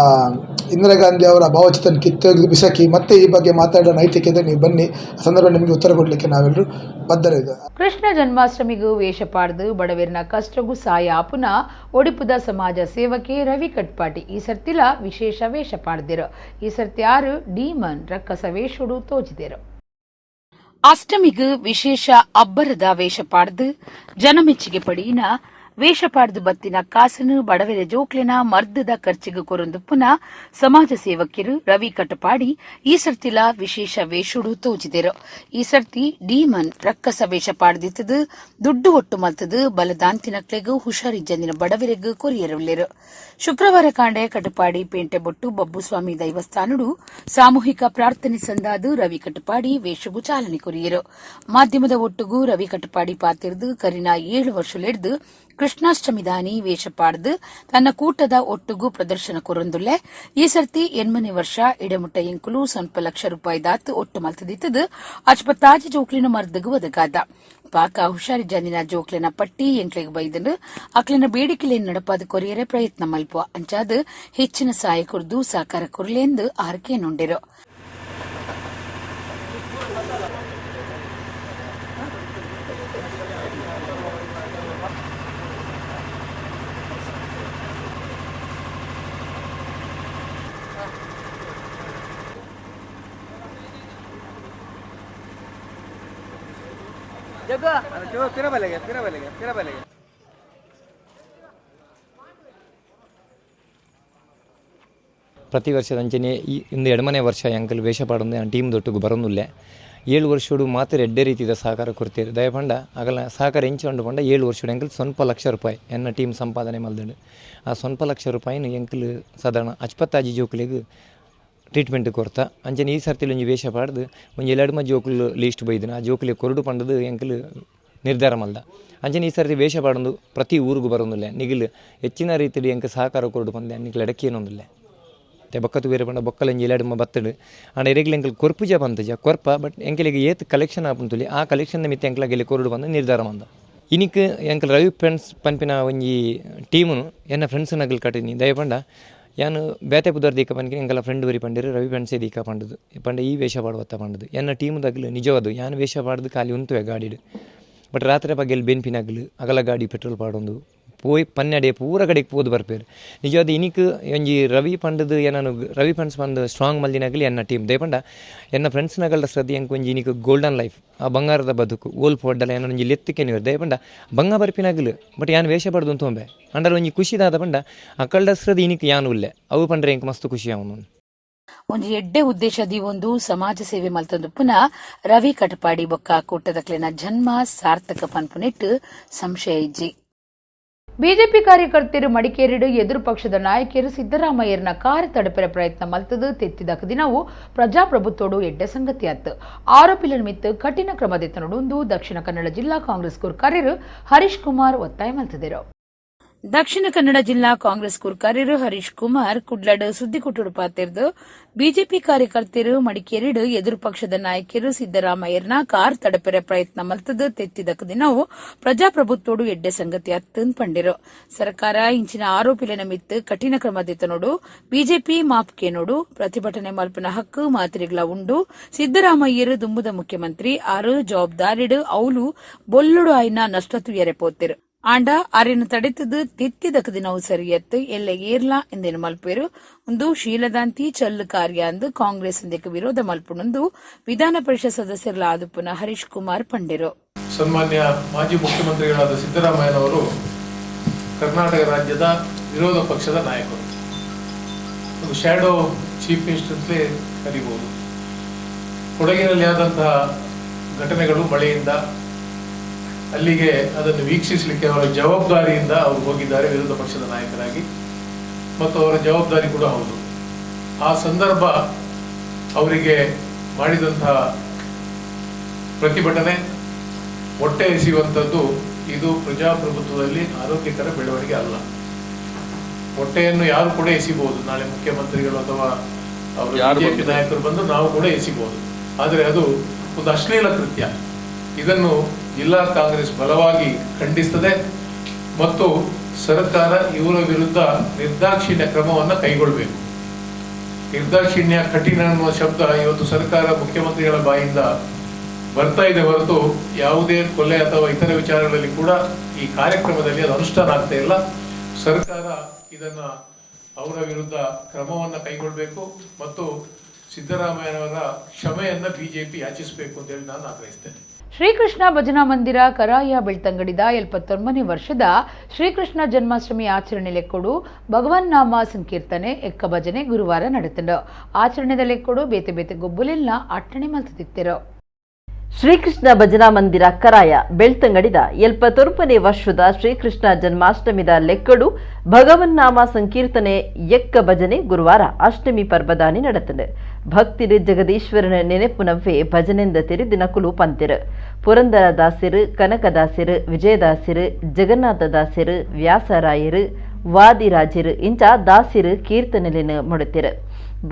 ಇಂದಿರಾ ಗಾಂಧಿ ಅವರ ಭಾವಚಿತ್ರ ಕಿತ್ತೊಗೆದು ಬಿಸಾಕಿ ಮತ್ತೆ ಈ ಬಗ್ಗೆ ಮಾತಾಡೋ ನೈತಿಕತೆ ನೀವು ಬನ್ನಿ. ಆ ಸಂದರ್ಭ ನಿಮಗೆ ಉತ್ತರ ಕೊಡಲಿಕ್ಕೆ ನಾವೆಲ್ಲರೂ ಬದ್ಧರಿದ್ದೇವೆ. ಕೃಷ್ಣ ಜನ್ಮಾಷ್ಟಮಿಗೂ ವೇಷ ಪಾಡ್ದು ಬಡವರಿನ ಕಷ್ಟಗೂ ಸಾಯ ಆಪುನ ಒಡಿಪುದ ಸಮಾಜ ಸೇವಕಿ ರವಿ ಕಟ್ಪಾಟಿ ಈ ಸರ್ತಿಲ ವಿಶೇಷ ವೇಷ ಪಾಡ್ದಿರು. ಈ ಸರ್ತಿ ಯಾರು ಡೀಮನ್ ರಕ್ಕಸ ವೇಷುಡು ತೋಜಿದರು. ಅಷ್ಟಮಿಗೂ ವಿಶೇಷ ಅಬ್ಬರದ ವೇಷ ಪಾಡ್ದು ಜನಮೆಚ್ಚುಗೆ ಪಡಿಯಿನ ವೇಷ ಪಾಡ್ದು ಬತ್ತಿನ ಕಾಸನು ಬಡವೆರೆ ಜೋಕ್ಲಿನ ಮರ್ದದ ಖರ್ಚಿಗೆ ಕೊರೊಂದುಪ್ಪುನ ಸಮಾಜ ಸೇವಕಿರು ರವಿ ಕಟಪಾಡಿ ಈ ಸರ್ತಿಲ ವಿಶೇಷ ವೇಷುಡು ತೋಜಿದರು. ಈ ಸರ್ತಿ ಡೀಮನ್ ರಕ್ಕಸ ವೇಷ ಪಾಡ್ದಿತ್ತದು ದುಡ್ಡು ಒಟ್ಟು ಮಲ್ತದು ಬಲದಾಂತಿನಕ್ಲೆಗೂ ಹುಷಾರಿಜ್ಜಂದಿನ ಬಡವರೆಗೂ ಕೊರಿಯರುಳ್ಳಿರು. ಶುಕ್ರವಾರ ಕಾಂಡೆ ಕಟಪಾಡಿ ಪೇಂಟೆ ಬೊಟ್ಟು ಬಬ್ಬುಸ್ವಾಮಿ ದೈವಸ್ಥಾನಡು ಸಾಮೂಹಿಕ ಪ್ರಾರ್ಥನೆ ಸಂದಾದು ರವಿ ಕಟಪಾಡಿ ವೇಷಗೂ ಚಾಲನೆ ಕೊರಿಯರು. ಮಾಧ್ಯಮದ ಒಟ್ಟುಗೂ ರವಿ ಕಟಪಾಡಿ ಪಾತಿರ್ದು ಕರಿನ 7 ವರ್ಷಲೆಡ್ದು ಕೃಷ್ಣಾಷ್ಟಮಿದಾನಿ ವೇಷ ಪಾಡ್ದು ತನ್ನ ಕೂಟದ ಒಟ್ಟುಗೂ ಪ್ರದರ್ಶನ ಕೊರೊಂದುಲ್ಲೆ. ಈ ಸರ್ತಿ 8ನೇ ವರ್ಷ ಇಡಮುಟ್ಟ ಎಂಕುಲು ಸ್ವಲ್ಪ ಲಕ್ಷ ರೂಪಾಯಿ ದಾತು ಒಟ್ಟು ಮಲ್ತದಿತ್ತದು ಅಚ್ಪತ್ತಾಜಿ ಜೋಕ್ಲಿನ ಮರ್ದಗೂ ಒದಗಾದ. ಪಾಕ ಹುಷಾರಿ ಜಂದಿನ ಜೋಕ್ಲಿನ ಪಟ್ಟಿ ಎಂಕ್ಲೆಗೆ ಬೈದನು ಅಕ್ಲಿನ ಬೇಡಿಕೆಲೇನು ನಡಪಾದ ಕೊರಿಯರೆ ಪ್ರಯತ್ನ ಮಲ್ಪುವ ಅಂಚಾದ ಹೆಚ್ಚಿನ ಸಹಾಯ ಕೊರ್ದು ಸಾಕಾರ ಕೊರ್ಲೆಂದು ಆರಕೆ ನುಂಡಿರು. ಪ್ರತಿ ವರ್ಷದ ಅಂಚನೆ ಇಂದು 2ನೇ ವರ್ಷ ಎಂಕಲ್ ವೇಷ ಪಾಡೊಂದು ಟೀಮ್ ದೊಟ್ಟಿಗೆ ಬರೋದಿಲ್ಲ. 7 ವರ್ಷಡು ಮಾತ್ರ ಎಡ್ಡೆ ರೀತಿಯ ಸಹಕಾರ ಕೊಡ್ತೀರಿ ದಯಪಂಡ ಆಗಲ್ಲ ಸಹಕಾರ ಹೆಂಚು ಪಂಡ 7 ವರ್ಷಡು ಎಂಕಲ್ ಸ್ವಲ್ಪ ಲಕ್ಷ ರೂಪಾಯಿ ಎನ್ನ ಟೀಮ್ ಸಂಪಾದನೆ ಮಲ್ದಳು. ಆ ಸ್ವಲ್ಪ ಲಕ್ಷ ರೂಪಾಯಿನ ಎಂಕಲ್ ಸಾಧಾರಣ 75 ಜೋಕ್ಲಿಗೆ ಟ್ರೀಟ್ಮೆಂಟ್ ಕೊಡ್ತಾ ಅಂಚನೆ ಈ ಸರ್ತಿಲಿ ಒಂಜಿ ವೇಷ ಪಾಡ್ದು ಒಂಜಿ 2 ಜೋಕ್ಲು ಲೀಸ್ಟ್ ಬೈದನು. ಆ ಜೋಕ್ಲಿಗೆ ಕೊರಡು ಪಂಡದು ಎಂಕಲ್ ನಿರ್ಧಾರ ಮಲ್ದ. ಅಂಚನೆ ಈ ಸರ್ತಿ ವೇಷ ಪಾಡೊಂದು ಪ್ರತಿ ಊರಿಗೂ ಬರೋದಿಲ್ಲ. ನಿಗಿಲು ಹೆಚ್ಚಿನ ರೀತಿಯಲ್ಲಿ ಎಂಕ ಸಹಕಾರ ಕೊರಡು ಪಂದೆ ನಿಗ್ಲು ಎಡಕ್ಕೇನೊಂದಿಲ್ಲ. ಬೊಕ್ಕತ್ತು ಬೇರೆ ಪಂಡ ಬೊಕ್ಕಲಂಜಿ 2 ಬತ್ತಡು ಆಂಡ ಎರೆಗ್ಲು ಎಂಕಲ್ ಕೊರ್ಪುಜ ಬಂತಜ ಕೊರ್ಪ ಬಟ್ ಎಂಕಲಿಗೆ ಏತ್ ಕಲೆಕ್ಷನ್ ಆಪುಂತುಲಿ ಆ ಕಲೆಕ್ಷನ್ ಮಿತ್ತ ಎಂಕಲಾಗೆಲ್ಲಿ ಕೊರಡು ಬಂದು ನಿರ್ಧಾರ ಮಂದ. ಇನಿಕ್ ಎಂಕಲ್ ರವಿ ಫ್ರೆಂಡ್ಸ್ ಪಂಪಿನ ಒಂಜಿ ಟೀಮುನು ಎನ್ನ ಫ್ರೆಂಡ್ಸ್ ನಗಲ್ ಕಟ್ಟಿನಿ ದಯಪಂಡ ಯಾನು ಬೇತೆ ಪುದರ್ ದೀಕ ಪನ್ಕಿನ ಎಂಕಲ ಫ್ರೆಂಡ್ ಬರಿ ಪಂಡಿರು ರವಿ ಫ್ರೆಂಡ್ಸೇ ದೀಕ ಪಂಡದು ಪಂಡ ಈ ವೇಷ ಪಾಡುವತ್ತ ಪಂಡದು ಎನ್ನ ಟೀಮ್ದಾಗಲು ನಿಜವಾದು ಯಾನು ವೇಷ ಪಾಡ್ದು ಖಾಲಿ ಉಂತುವೆ ಗಾಡಿಡು ಬಟ್ ರಾತ್ರಿ ಬಗ್ಗೆಲ್ಲಿ ಬೆನ್ಪಿನಾಗಲು ಅಗಲ ಗಾಡಿ ಪೆಟ್ರೋಲ್ ಪಾಡೊಂದು ಪೋಯ್ ಪನ್ನಡೆ ಪೂರ ಕಡೆಗೆ ಪೋದು ಬರ್ಪೇರು ನಿಜವಾದ ಇನಿಕ್ ಒಂಜಿ ರವಿ ಪಂಡದು ಏನಾನು ರವಿ ಫ್ರೆಂಡ್ಸ್ ಬಂದು ಸ್ಟ್ರಾಂಗ್ ಮಲ್ದಿನಾಗಲಿ ಎನ್ನ ಟೀಮ್ ದಯಪಂಡ ಎನ್ನ ಫ್ರೆಂಡ್ಸ್ನಾಗಲ ಸದ್ಯ ಎಂಕ್ ಒಂಜಿ ಇನಿಕ್ ಗೋಲ್ಡನ್ ಲೈಫ್ ಆ ಬಂಗಾರದ ಬದುಕು ಓಲ್ ಪೊಡ್ಡಲ್ಲ ಏನೋ ಒಂಜಿ ಲೆತ್ತಕ್ಕೆ ನೀವು ದಯಪಂಡ ಬಂಗ ಬರ್ಪಿನಾಗಲು ಬಟ್ ಯಾನು ವೇಷ ಪಡ್ದು ತೊಂಬೆ ಅಂಡರ್ ಒಂಜಿ ಖುಷಿದಾದ ಪಂಡ ಅಕ್ಕಲ್ಡ ಸದ್ ಇನಿಕ್ ಯಾನು ಉಲ್ಲೆ ಅವು ಪಂಡ್ರೆ ಎಂಕ್ ಮಸ್ತ್ ಖುಷಿ ಅವನು. ಒಂಜಿ ಎಡ್ಡೆ ಉದ್ದೇಶದಿ ಒಂದು ಸಮಾಜ ಸೇವೆ ಮಲ್ತಂದು ಪುನಃ ರವಿ ಕಟಪಾಡಿ ಬೊಕ್ಕ ಕೂಟದಕ್ಲೆನ ಜನ್ಮ ಸಾರ್ಥಕ ಪನ್ಪುನೆಟ್ಟು ಸಂಶಯ ಇಜ್ಜಿ. ಬಿಜೆಪಿ ಕಾರ್ಯಕರ್ತರು ಮಡಿಕೇರಿಡು ಎದುರು ಪಕ್ಷದ ನಾಯಕರು ಸಿದ್ದರಾಮಯ್ಯರ್ನ ಕಾರ್ ತಡಪೆರ ಪ್ರಯತ್ನ ಮಲ್ತದು ತೆತ್ತಿದಕ ದಿನವು ಪ್ರಜಾಪ್ರಭುತ್ವಡು ಎಡ್ಡೆ ಸಂಗತಿಯಾತ್ತು. ಆರೋಪಿಗಳ ಮಿತ್ತು ಕಠಿಣ ಕ್ರಮದೆತ್ತನೊಂದು ದಕ್ಷಿಣ ಕನ್ನಡ ಜಿಲ್ಲಾ ಕಾಂಗ್ರೆಸ್ ಕಾರ್ಯರು ಹರೀಶ್ ಕುಮಾರ್ ಒತ್ತಾಯ ಮಲ್ತಿದರು. ದಕ್ಷಿಣ ಕನ್ನಡ ಜಿಲ್ಲಾ ಕಾಂಗ್ರೆಸ್ ಕಾರ್ಯರು ಹರೀಶ್ ಕುಮಾರ್ ಕುಡ್ಲಡ್ ಸುದ್ದಿಕುಟ್ಟುಡು ಪಾತಿರ್ದು ಬಿಜೆಪಿ ಕಾರ್ಯಕರ್ತರು ಮಡಿಕೇರಿಡು ಎದುರು ಪಕ್ಷದ ನಾಯಕರು ಸಿದ್ದರಾಮಯ್ಯರ್ನ ಕಾರ್ ತಡಪೆರ ಪ್ರಯತ್ನ ಮಲ್ತದು ತೆತ್ತಿದಕ ದಿನವು ಪ್ರಜಾಪ್ರಭುತ್ವಡು ಎಡ್ಡೆ ಸಂಗತಿ ಅತ್ತನ್ ಪಂಡಿರು. ಸರ್ಕಾರ ಇಂಚಿನ ಆರೋಪಿಗಳ ಮಿತ್ತು ಕಠಿಣ ಕ್ರಮದೆತ್ತನೋಡು ಬಿಜೆಪಿ ಮಾಪ್ಕೇನೋಡು ಪ್ರತಿಭಟನೆ ಮಲ್ಪನ ಹಕ್ಕು ಮಾತ್ರಿಗಳ ಉಂಡು ಸಿದ್ದರಾಮಯ್ಯರು ದುಂಬುದ ಮುಖ್ಯಮಂತ್ರಿ ಆರು ಜವಾಬ್ದಾರಿಡು ಅವಳು ಬೊಲ್ಲುಡು ಆಯ್ನ ನಷ್ಟತು ಎರೆಪೋತಿರು ಆಂಡ ಅರಿನ ತಡೆತದು ತಿತ್ತಿದಕ ದಿನವು ಸರಿಯತ್ತು ಎಲ್ಲ ಏರ್ಲಾ ಎಂದೇನು ಮಲ್ಪೇರು ಒಂದು ಶೀಲದಾಂತಿ ಚಲ್ಲು ಕಾರ್ಯ ಅಂದು ಕಾಂಗ್ರೆಸ್ ವಿರೋಧ ಮಲ್ಪುಣೊಂದು ವಿಧಾನ ಪರಿಷತ್ ಸದಸ್ಯರ ಆದುಪುನ ಹರೀಶ್ ಕುಮಾರ್ ಪಂಡಿರು. ಸನ್ಮಾನ್ಯ ಮಾಜಿ ಮುಖ್ಯಮಂತ್ರಿಗಳಾದ ಸಿದ್ದರಾಮಯ್ಯನವರು ಕರ್ನಾಟಕ ರಾಜ್ಯದ ವಿರೋಧ ಪಕ್ಷದ ನಾಯಕರು, ಒಂದು ಶ್ಯಾಡೋ ಚೀಫ್ ಮಿನಿಸ್ಟರ್ ಅಂತಲೇ ಕರೀಬಹುದು. ಕೊಡಗಿನಲ್ಲಿ ಆದಂತಹ ಘಟನೆಗಳು ಮಳೆಯಿಂದ ಅಲ್ಲಿಗೆ ಅದನ್ನು ವೀಕ್ಷಿಸಲಿಕ್ಕೆ ಅವರ ಜವಾಬ್ದಾರಿಯಿಂದ ಅವರು ಹೋಗಿದ್ದಾರೆ ವಿರೋಧ ಪಕ್ಷದ ನಾಯಕರಾಗಿ, ಮತ್ತು ಅವರ ಜವಾಬ್ದಾರಿ ಕೂಡ ಹೌದು. ಆ ಸಂದರ್ಭ ಅವರಿಗೆ ಮಾಡಿದಂತಹ ಪ್ರತಿಭಟನೆ ಹೊಟ್ಟೆ ಎಸೆಯುವಂಥದ್ದು ಇದು ಪ್ರಜಾಪ್ರಭುತ್ವದಲ್ಲಿ ಆರೋಗ್ಯಕರ ಬೆಳವಣಿಗೆ ಅಲ್ಲ. ಮೊಟ್ಟೆಯನ್ನು ಯಾರು ಕೂಡ ಎಸಿಬಹುದು, ನಾಳೆ ಮುಖ್ಯಮಂತ್ರಿಗಳು ಅಥವಾ ಅವರು ಬಿಜೆಪಿ ನಾಯಕರು ಬಂದು ನಾವು ಕೂಡ ಎಸಿಬಹುದು. ಆದರೆ ಅದು ಒಂದು ಅಶ್ಲೀಲ ಕೃತ್ಯ. ಇದನ್ನು ಜಿಲ್ಲಾ ಕಾಂಗ್ರೆಸ್ ಬಲವಾಗಿ ಖಂಡಿಸುತ್ತದೆ ಮತ್ತು ಸರ್ಕಾರ ಇವರ ವಿರುದ್ಧ ನಿರ್ದಾಕ್ಷಿಣ್ಯ ಕ್ರಮವನ್ನು ಕೈಗೊಳ್ಳಬೇಕು. ನಿರ್ದಾಕ್ಷಿಣ್ಯ, ಕಠಿಣ ಅನ್ನುವ ಶಬ್ದ ಇವತ್ತು ಸರ್ಕಾರ ಮುಖ್ಯಮಂತ್ರಿಗಳ ಬಾಯಿಂದ ಬರ್ತಾ ಇದೆ ಹೊರತು ಯಾವುದೇ ಕೊಲೆ ಅಥವಾ ಇತರ ವಿಚಾರಗಳಲ್ಲಿ ಕೂಡ ಈ ಕಾರ್ಯಕ್ರಮದಲ್ಲಿ ಅದು ಅನುಷ್ಠಾನ ಆಗ್ತಾ ಇಲ್ಲ. ಸರ್ಕಾರ ಇದನ್ನ ಅವರ ವಿರುದ್ಧ ಕ್ರಮವನ್ನು ಕೈಗೊಳ್ಳಬೇಕು ಮತ್ತು ಸಿದ್ದರಾಮಯ್ಯನವರ ಕ್ಷಮೆಯನ್ನ ಬಿಜೆಪಿ ಯಾಚಿಸಬೇಕು ಅಂತ ಹೇಳಿ ನಾನು ಆಗ್ರಹಿಸ್ತೇನೆ. ಶ್ರೀಕೃಷ್ಣ ಭಜನಾ ಮಂದಿರ ಕರಾಯ ಬೆಳ್ತಂಗಡಿದ 79ನೇ ವರ್ಷದ ಶ್ರೀಕೃಷ್ಣ ಜನ್ಮಾಷ್ಟಮಿ ಆಚರಣೆ ಲೆಕ್ಕೊಡು ಭಗವನ್ ನಾಮ ಸಂಕೀರ್ತನೆ ಎಕ್ಕ ಭಜನೆ ಗುರುವಾರ ನಡೆತಂಡು. ಆಚರಣೆದ ಲೆಕ್ಕೊಡು ಬೇತೆ ಬೇತೆ ಗೊಬ್ಬುಲೆಲ್ಲ ಅಟ್ಟಣೆ ಮಲ್ತಿತ್ತಿರು. ಶ್ರೀಕೃಷ್ಣ ಭಜನಾ ಮಂದಿರ ಕರಾಯ ಬೆಳ್ತಂಗಡಿದ 79ನೇ ವರ್ಷದ ಶ್ರೀಕೃಷ್ಣ ಜನ್ಮಾಷ್ಟಮಿದ ಲೆಕ್ಕಡು ಭಗವನ್ನಾಮ ಸಂಕೀರ್ತನೆ ಎಕ್ಕ ಭಜನೆ ಗುರುವಾರ ಅಷ್ಟಮಿ ಪರ್ಬದಾನಿ ನಡೆತಂಡು. ಭಕ್ತಿರು ಜಗದೀಶ್ವರನ ನೆನಪುನವ್ವೇ ಭಜನೆಂದ ತೆರಿ ದಿನಕುಲು ಪಂತಿರು. ಪುರಂದರದಾಸರು, ಕನಕದಾಸರು, ವಿಜಯದಾಸರು, ಜಗನ್ನಾಥದಾಸರು, ವ್ಯಾಸರಾಯರು, ವಾದಿರಾಜರು ಇಂಚ ದಾಸಿರು ಕೀರ್ತನೆಲಿನ ಮುಡುತ್ತಿರು.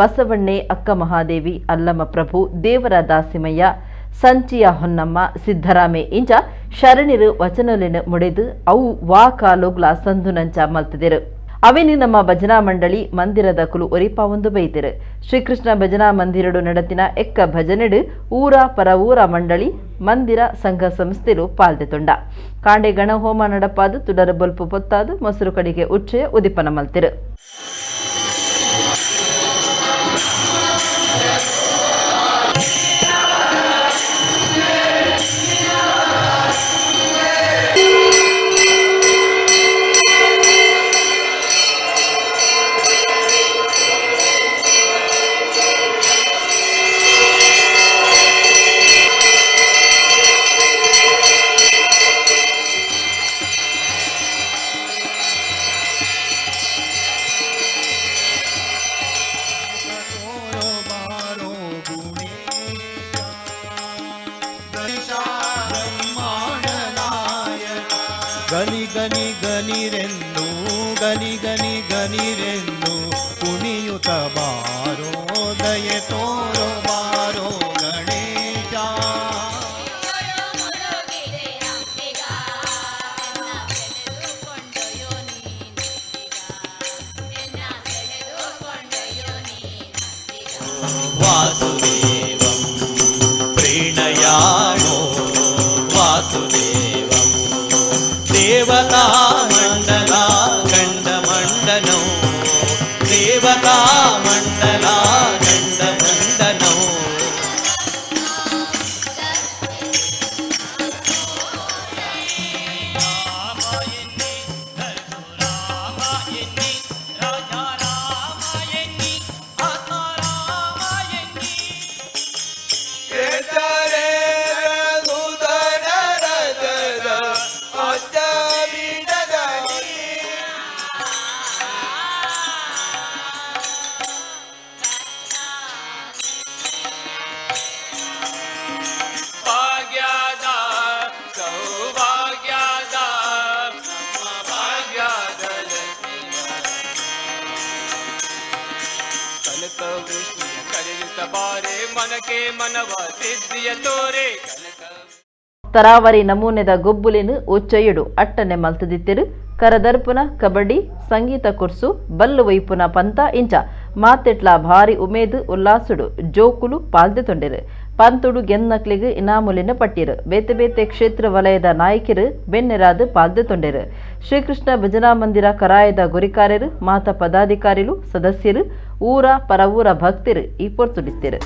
ಬಸವಣ್ಣೆ, ಅಕ್ಕ ಮಹಾದೇವಿ, ಅಲ್ಲಮ ಪ್ರಭು, ದೇವರ ದಾಸಿಮಯ್ಯ, ಸಂಚಿಯ ಹೊನ್ನಮ್ಮ, ಸಿದ್ದರಾಮೆ ಇಂಚ ಶರಣಿರು ವಚನಲಿನ ಮುಡಿದು ಅವು ವಾ ಕಾಲೋಗ್ಲ ಸಂದುನಂಚ ಮಲ್ತಿದಿರು. ಅವೇನಿ ನಮ್ಮ ಭಜನಾ ಮಂಡಳಿ ಮಂದಿರದ ಕುಲು ಒರಿಪ ಒಂದು ಬೈತಿರು. ಶ್ರೀಕೃಷ್ಣ ಭಜನಾ ಮಂದಿರಡು ನಡತಿನ ಎಕ್ಕ ಭಜನೆಡು ಊರ ಪರ ಊರ ಮಂಡಳಿ ಮಂದಿರ ಸಂಘ ಸಂಸ್ಥೆಲು ಪಾಲ್ದೆತೊಂಡ. ಕಾಂಡೆ ಗಣ ಹೋಮ ನಡಪಾದು, ತುಡರ ಬಲ್ಪು ಪೊತ್ತಾದು, ಮೊಸರು ಕಡಿಗೆ ಉಚ್ಚಯ ಉದಿಪನ ಮಲ್ತಿರು. ಗನಿ ಗನಿ ಗನಿರೆನ್ನು ಗನಿ ಗನಿ ಗನಿರೆನ್ನು ಕುಣಿಯುತ ಬಾರೋ ದಯೆ ತೋರೋ ಬಾರೋ ಗಣೇಶ. ವಾಸುದೇವಂ ಪ್ರೀಣಯಾಮೋ ವಾಸುದೇವಂ ದೇವತಾ ಮಂಡಲ ಗಂಡ ಮಂಡನೋ ದೇವತಾ ಮಂಡಲ ಗಂಡ ಮಂಡನೋ. ತರಾವರಿ ನಮೂನೆದ ಗೊಬ್ಬುಲಿನ ಉಚ್ಚಯುಡು ಅಟ್ಟನೆ ಮಲ್ತದಿತ್ತಿರು. ಕರದರ್ಪುನ ಕಬಡ್ಡಿ, ಸಂಗೀತ ಕುರ್ಸು, ಬಲ್ಲು ವೈಪುನ ಪಂತ ಇಂಚ ಮಾತೆಟ್ಲ ಭಾರಿ ಉಮೇದು ಉಲ್ಲಾಸುಡು ಜೋಕುಲು ಪಾಲ್ದೆತೊಂಡಿರು. ಪಂತುಡು ಗೆನ್ನಕ್ಲಿಗೆ ಇನಾಮುಲಿನ ಪಟ್ಟಿರು. ಬೇತೆ ಬೇತೆ ಕ್ಷೇತ್ರ ವಲಯದ ನಾಯಕರು ಬೆನ್ನೆರಾದು ಪಾಲ್ದೆತೊಂಡಿರು. ಶ್ರೀಕೃಷ್ಣ ಭಜನಾ ಮಂದಿರ ಕರಾಯದ ಗುರಿಕಾರ್ಯರು, ಮಾತ ಪದಾಧಿಕಾರಿಗಳು, ಸದಸ್ಯರು, ಊರ ಪರ ಊರ ಭಕ್ತರು ಈ ಪೊರ್ತುಡಿತ್ತಿರು.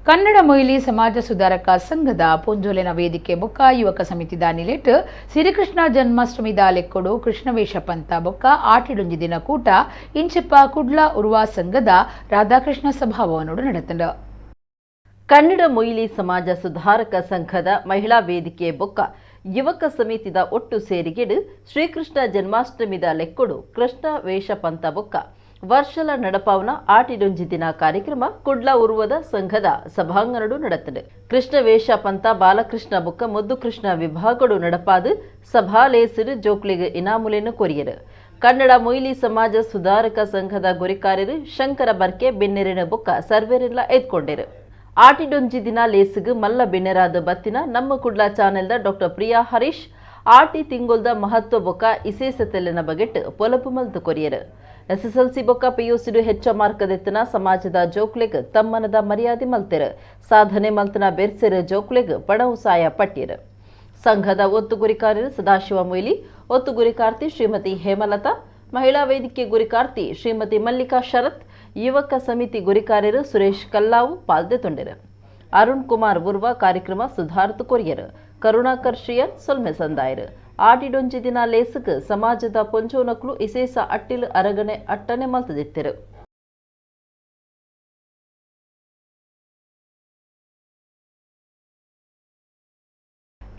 ಕನ್ನಡ ಮೊಯ್ಲಿ ಸಮಾಜ ಸುಧಾರಕ ಸಂಘದ ಪುಂಜೋಲಿನ ವೇದಿಕೆ ಬೊಕ್ಕ ಯುವಕ ಸಮಿತಿ ದಾನಿಲೆಟ್ ಶ್ರೀಕೃಷ್ಣ ಜನ್ಮಾಷ್ಟಮಿದ ಲೆಕ್ಕೊಡು ಕೃಷ್ಣವೇಷ ಪಂಥ ಬೊಕ್ಕ ಆಟಿಡೊಂಜಿ ದಿನ ಕೂಟ ಇಂಚೆಪ್ಪ ಕುಡ್ಲ ಉರ್ವಾ ಸಂಘದ ರಾಧಾಕೃಷ್ಣ ಸಭಾವನೋಡು ನಡೆತಂಡ. ಕನ್ನಡ ಮೊಯ್ಲಿ ಸಮಾಜ ಸುಧಾರಕ ಸಂಘದ ಮಹಿಳಾ ವೇದಿಕೆ ಬೊಕ್ಕ ಯುವಕ ಸಮಿತಿದ ಒಟ್ಟು ಸೇರಿಗೆಡು ಶ್ರೀಕೃಷ್ಣ ಜನ್ಮಾಷ್ಟಮಿದ ಲೆಕ್ಕೊಡು ಕೃಷ್ಣ ವೇಷ ಪಂಥ ಬೊಕ್ಕ ವರ್ಷಲ ನಡಪಾವನ ಆಟಿಡೊಂಜಿ ದಿನ ಕಾರ್ಯಕ್ರಮ ಕುಡ್ಲ ಉರುವದ ಸಂಘದ ಸಭಾಂಗಣಡು ನಡೆತದೆ. ಕೃಷ್ಣ ವೇಷ ಪಂಥ ಬಾಲಕೃಷ್ಣ ಬೊಕ್ಕ ಮುದ್ದು ಕೃಷ್ಣ ವಿಭಾಗಡು ನಡಪಾದು ಸಭಾಲೇಸಿರು ಜೋಕ್ಲಿಗೆ ಇನಾಮುಲೆನು ಕೊರಿಯರು. ಕನ್ನಡ ಮೊಯ್ಲಿ ಸಮಾಜ ಸುಧಾರಕ ಸಂಘದ ಗುರಿಕಾರ್ಯರು ಶಂಕರ ಬರ್ಕೆ ಬೆನ್ನೆರಿನ ಬೊಕ್ಕ ಸರ್ವೇರೆಲ್ಲ ಎದ್ಕೊಂಡರು. ಆಟಿಡೊಂಜಿ ದಿನ ಲೇಸಿಗೆ ಮಲ್ಲ ಬೆನ್ನೆರಾದ ಬತ್ತಿನ ನಮ್ಮ ಕುಡ್ಲ ಚಾನೆಲ್ದ ಡಾಕ್ಟರ್ ಪ್ರಿಯಾ ಹರೀಶ್ ಆಟಿ ತಿಂಗೊಲ್ದ ಮಹತ್ವ ಬೊಕ್ಕ ಇಸೇಸತೆಲ್ಲಿನ ಬಗೆಟ್ ಪೊಲಪು ಮಲ್ತು ಕೊರಿಯರು. SSLC ಬೊಕ್ಕ PUC ಹೆಚ್ಚ ಮಾರ್ಕದೆತ್ತನ ಸಮಾಜದ ಜೋಕ್ಲೆಗ್ ತಮ್ಮನದ ಮರ್ಯಾದೆ ಮಲ್ತೆರು. ಸಾಧನೆ ಮಲ್ತನ ಬೆರ್ಸೆರ ಜೋಕ್ಲೆಗ್ ಪಣವು ಸಾಯ ಪಟ್ಟಿರು. ಸಂಘದ ಒತ್ತು ಗುರಿಕಾರ್ಯರು ಸದಾಶಿವ ಮೊಯ್ಲಿ, ಒತ್ತು ಗುರಿಕಾರ್ತಿ ಶ್ರೀಮತಿ ಹೇಮಲತಾ, ಮಹಿಳಾ ವೇದಿಕೆ ಗುರಿಕಾರ್ತಿ ಶ್ರೀಮತಿ ಮಲ್ಲಿಕಾ ಶರತ್, ಯುವಕ ಸಮಿತಿ ಗುರಿಕಾರ್ಯರು ಸುರೇಶ್ ಕಲ್ಲಾವು ಪಾಲ್ದೆತೊಂಡರು. ಅರುಣ್ ಕುಮಾರ್ ಉರ್ವ ಕಾರ್ಯಕ್ರಮ ಸುಧಾರ್ತು ಕೊರಿಯರು. ಕರುಣಾಕರ್ ಶ್ರೀಯನ್ ಸೊಲ್ಮೆ ಸಂದಾಯರು. ಆಟಿಡೊಂಜಿ ದಿನ ಲೇಸಕ್ ಸಮಾಜದ ಪೊಂಚೋನಕ್ಲು ಇಸೇಸ ಅಟ್ಟಿಲು ಅರಗನೆ ಅಟ್ಟನೆ ಮಲ್ತದಿತ್ತರು.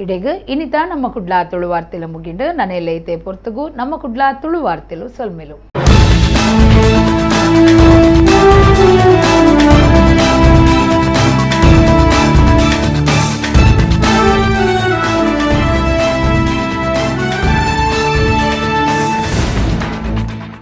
ಇಡೆಗ್ ಇನ್ನಿತ ನಮ್ಮ ಕುಡ್ಲ ತುಳು ವಾರ್ತೆಲು ಮುಗಿಂಡು ನನೆಲ್ಲೈತೆ ಪೊರ್ತುಗು ನಮ್ಮ ಕುಡ್ಲ ತುಳು ವಾರ್ತೆಲು ಸೊಲ್ಮೆಲು.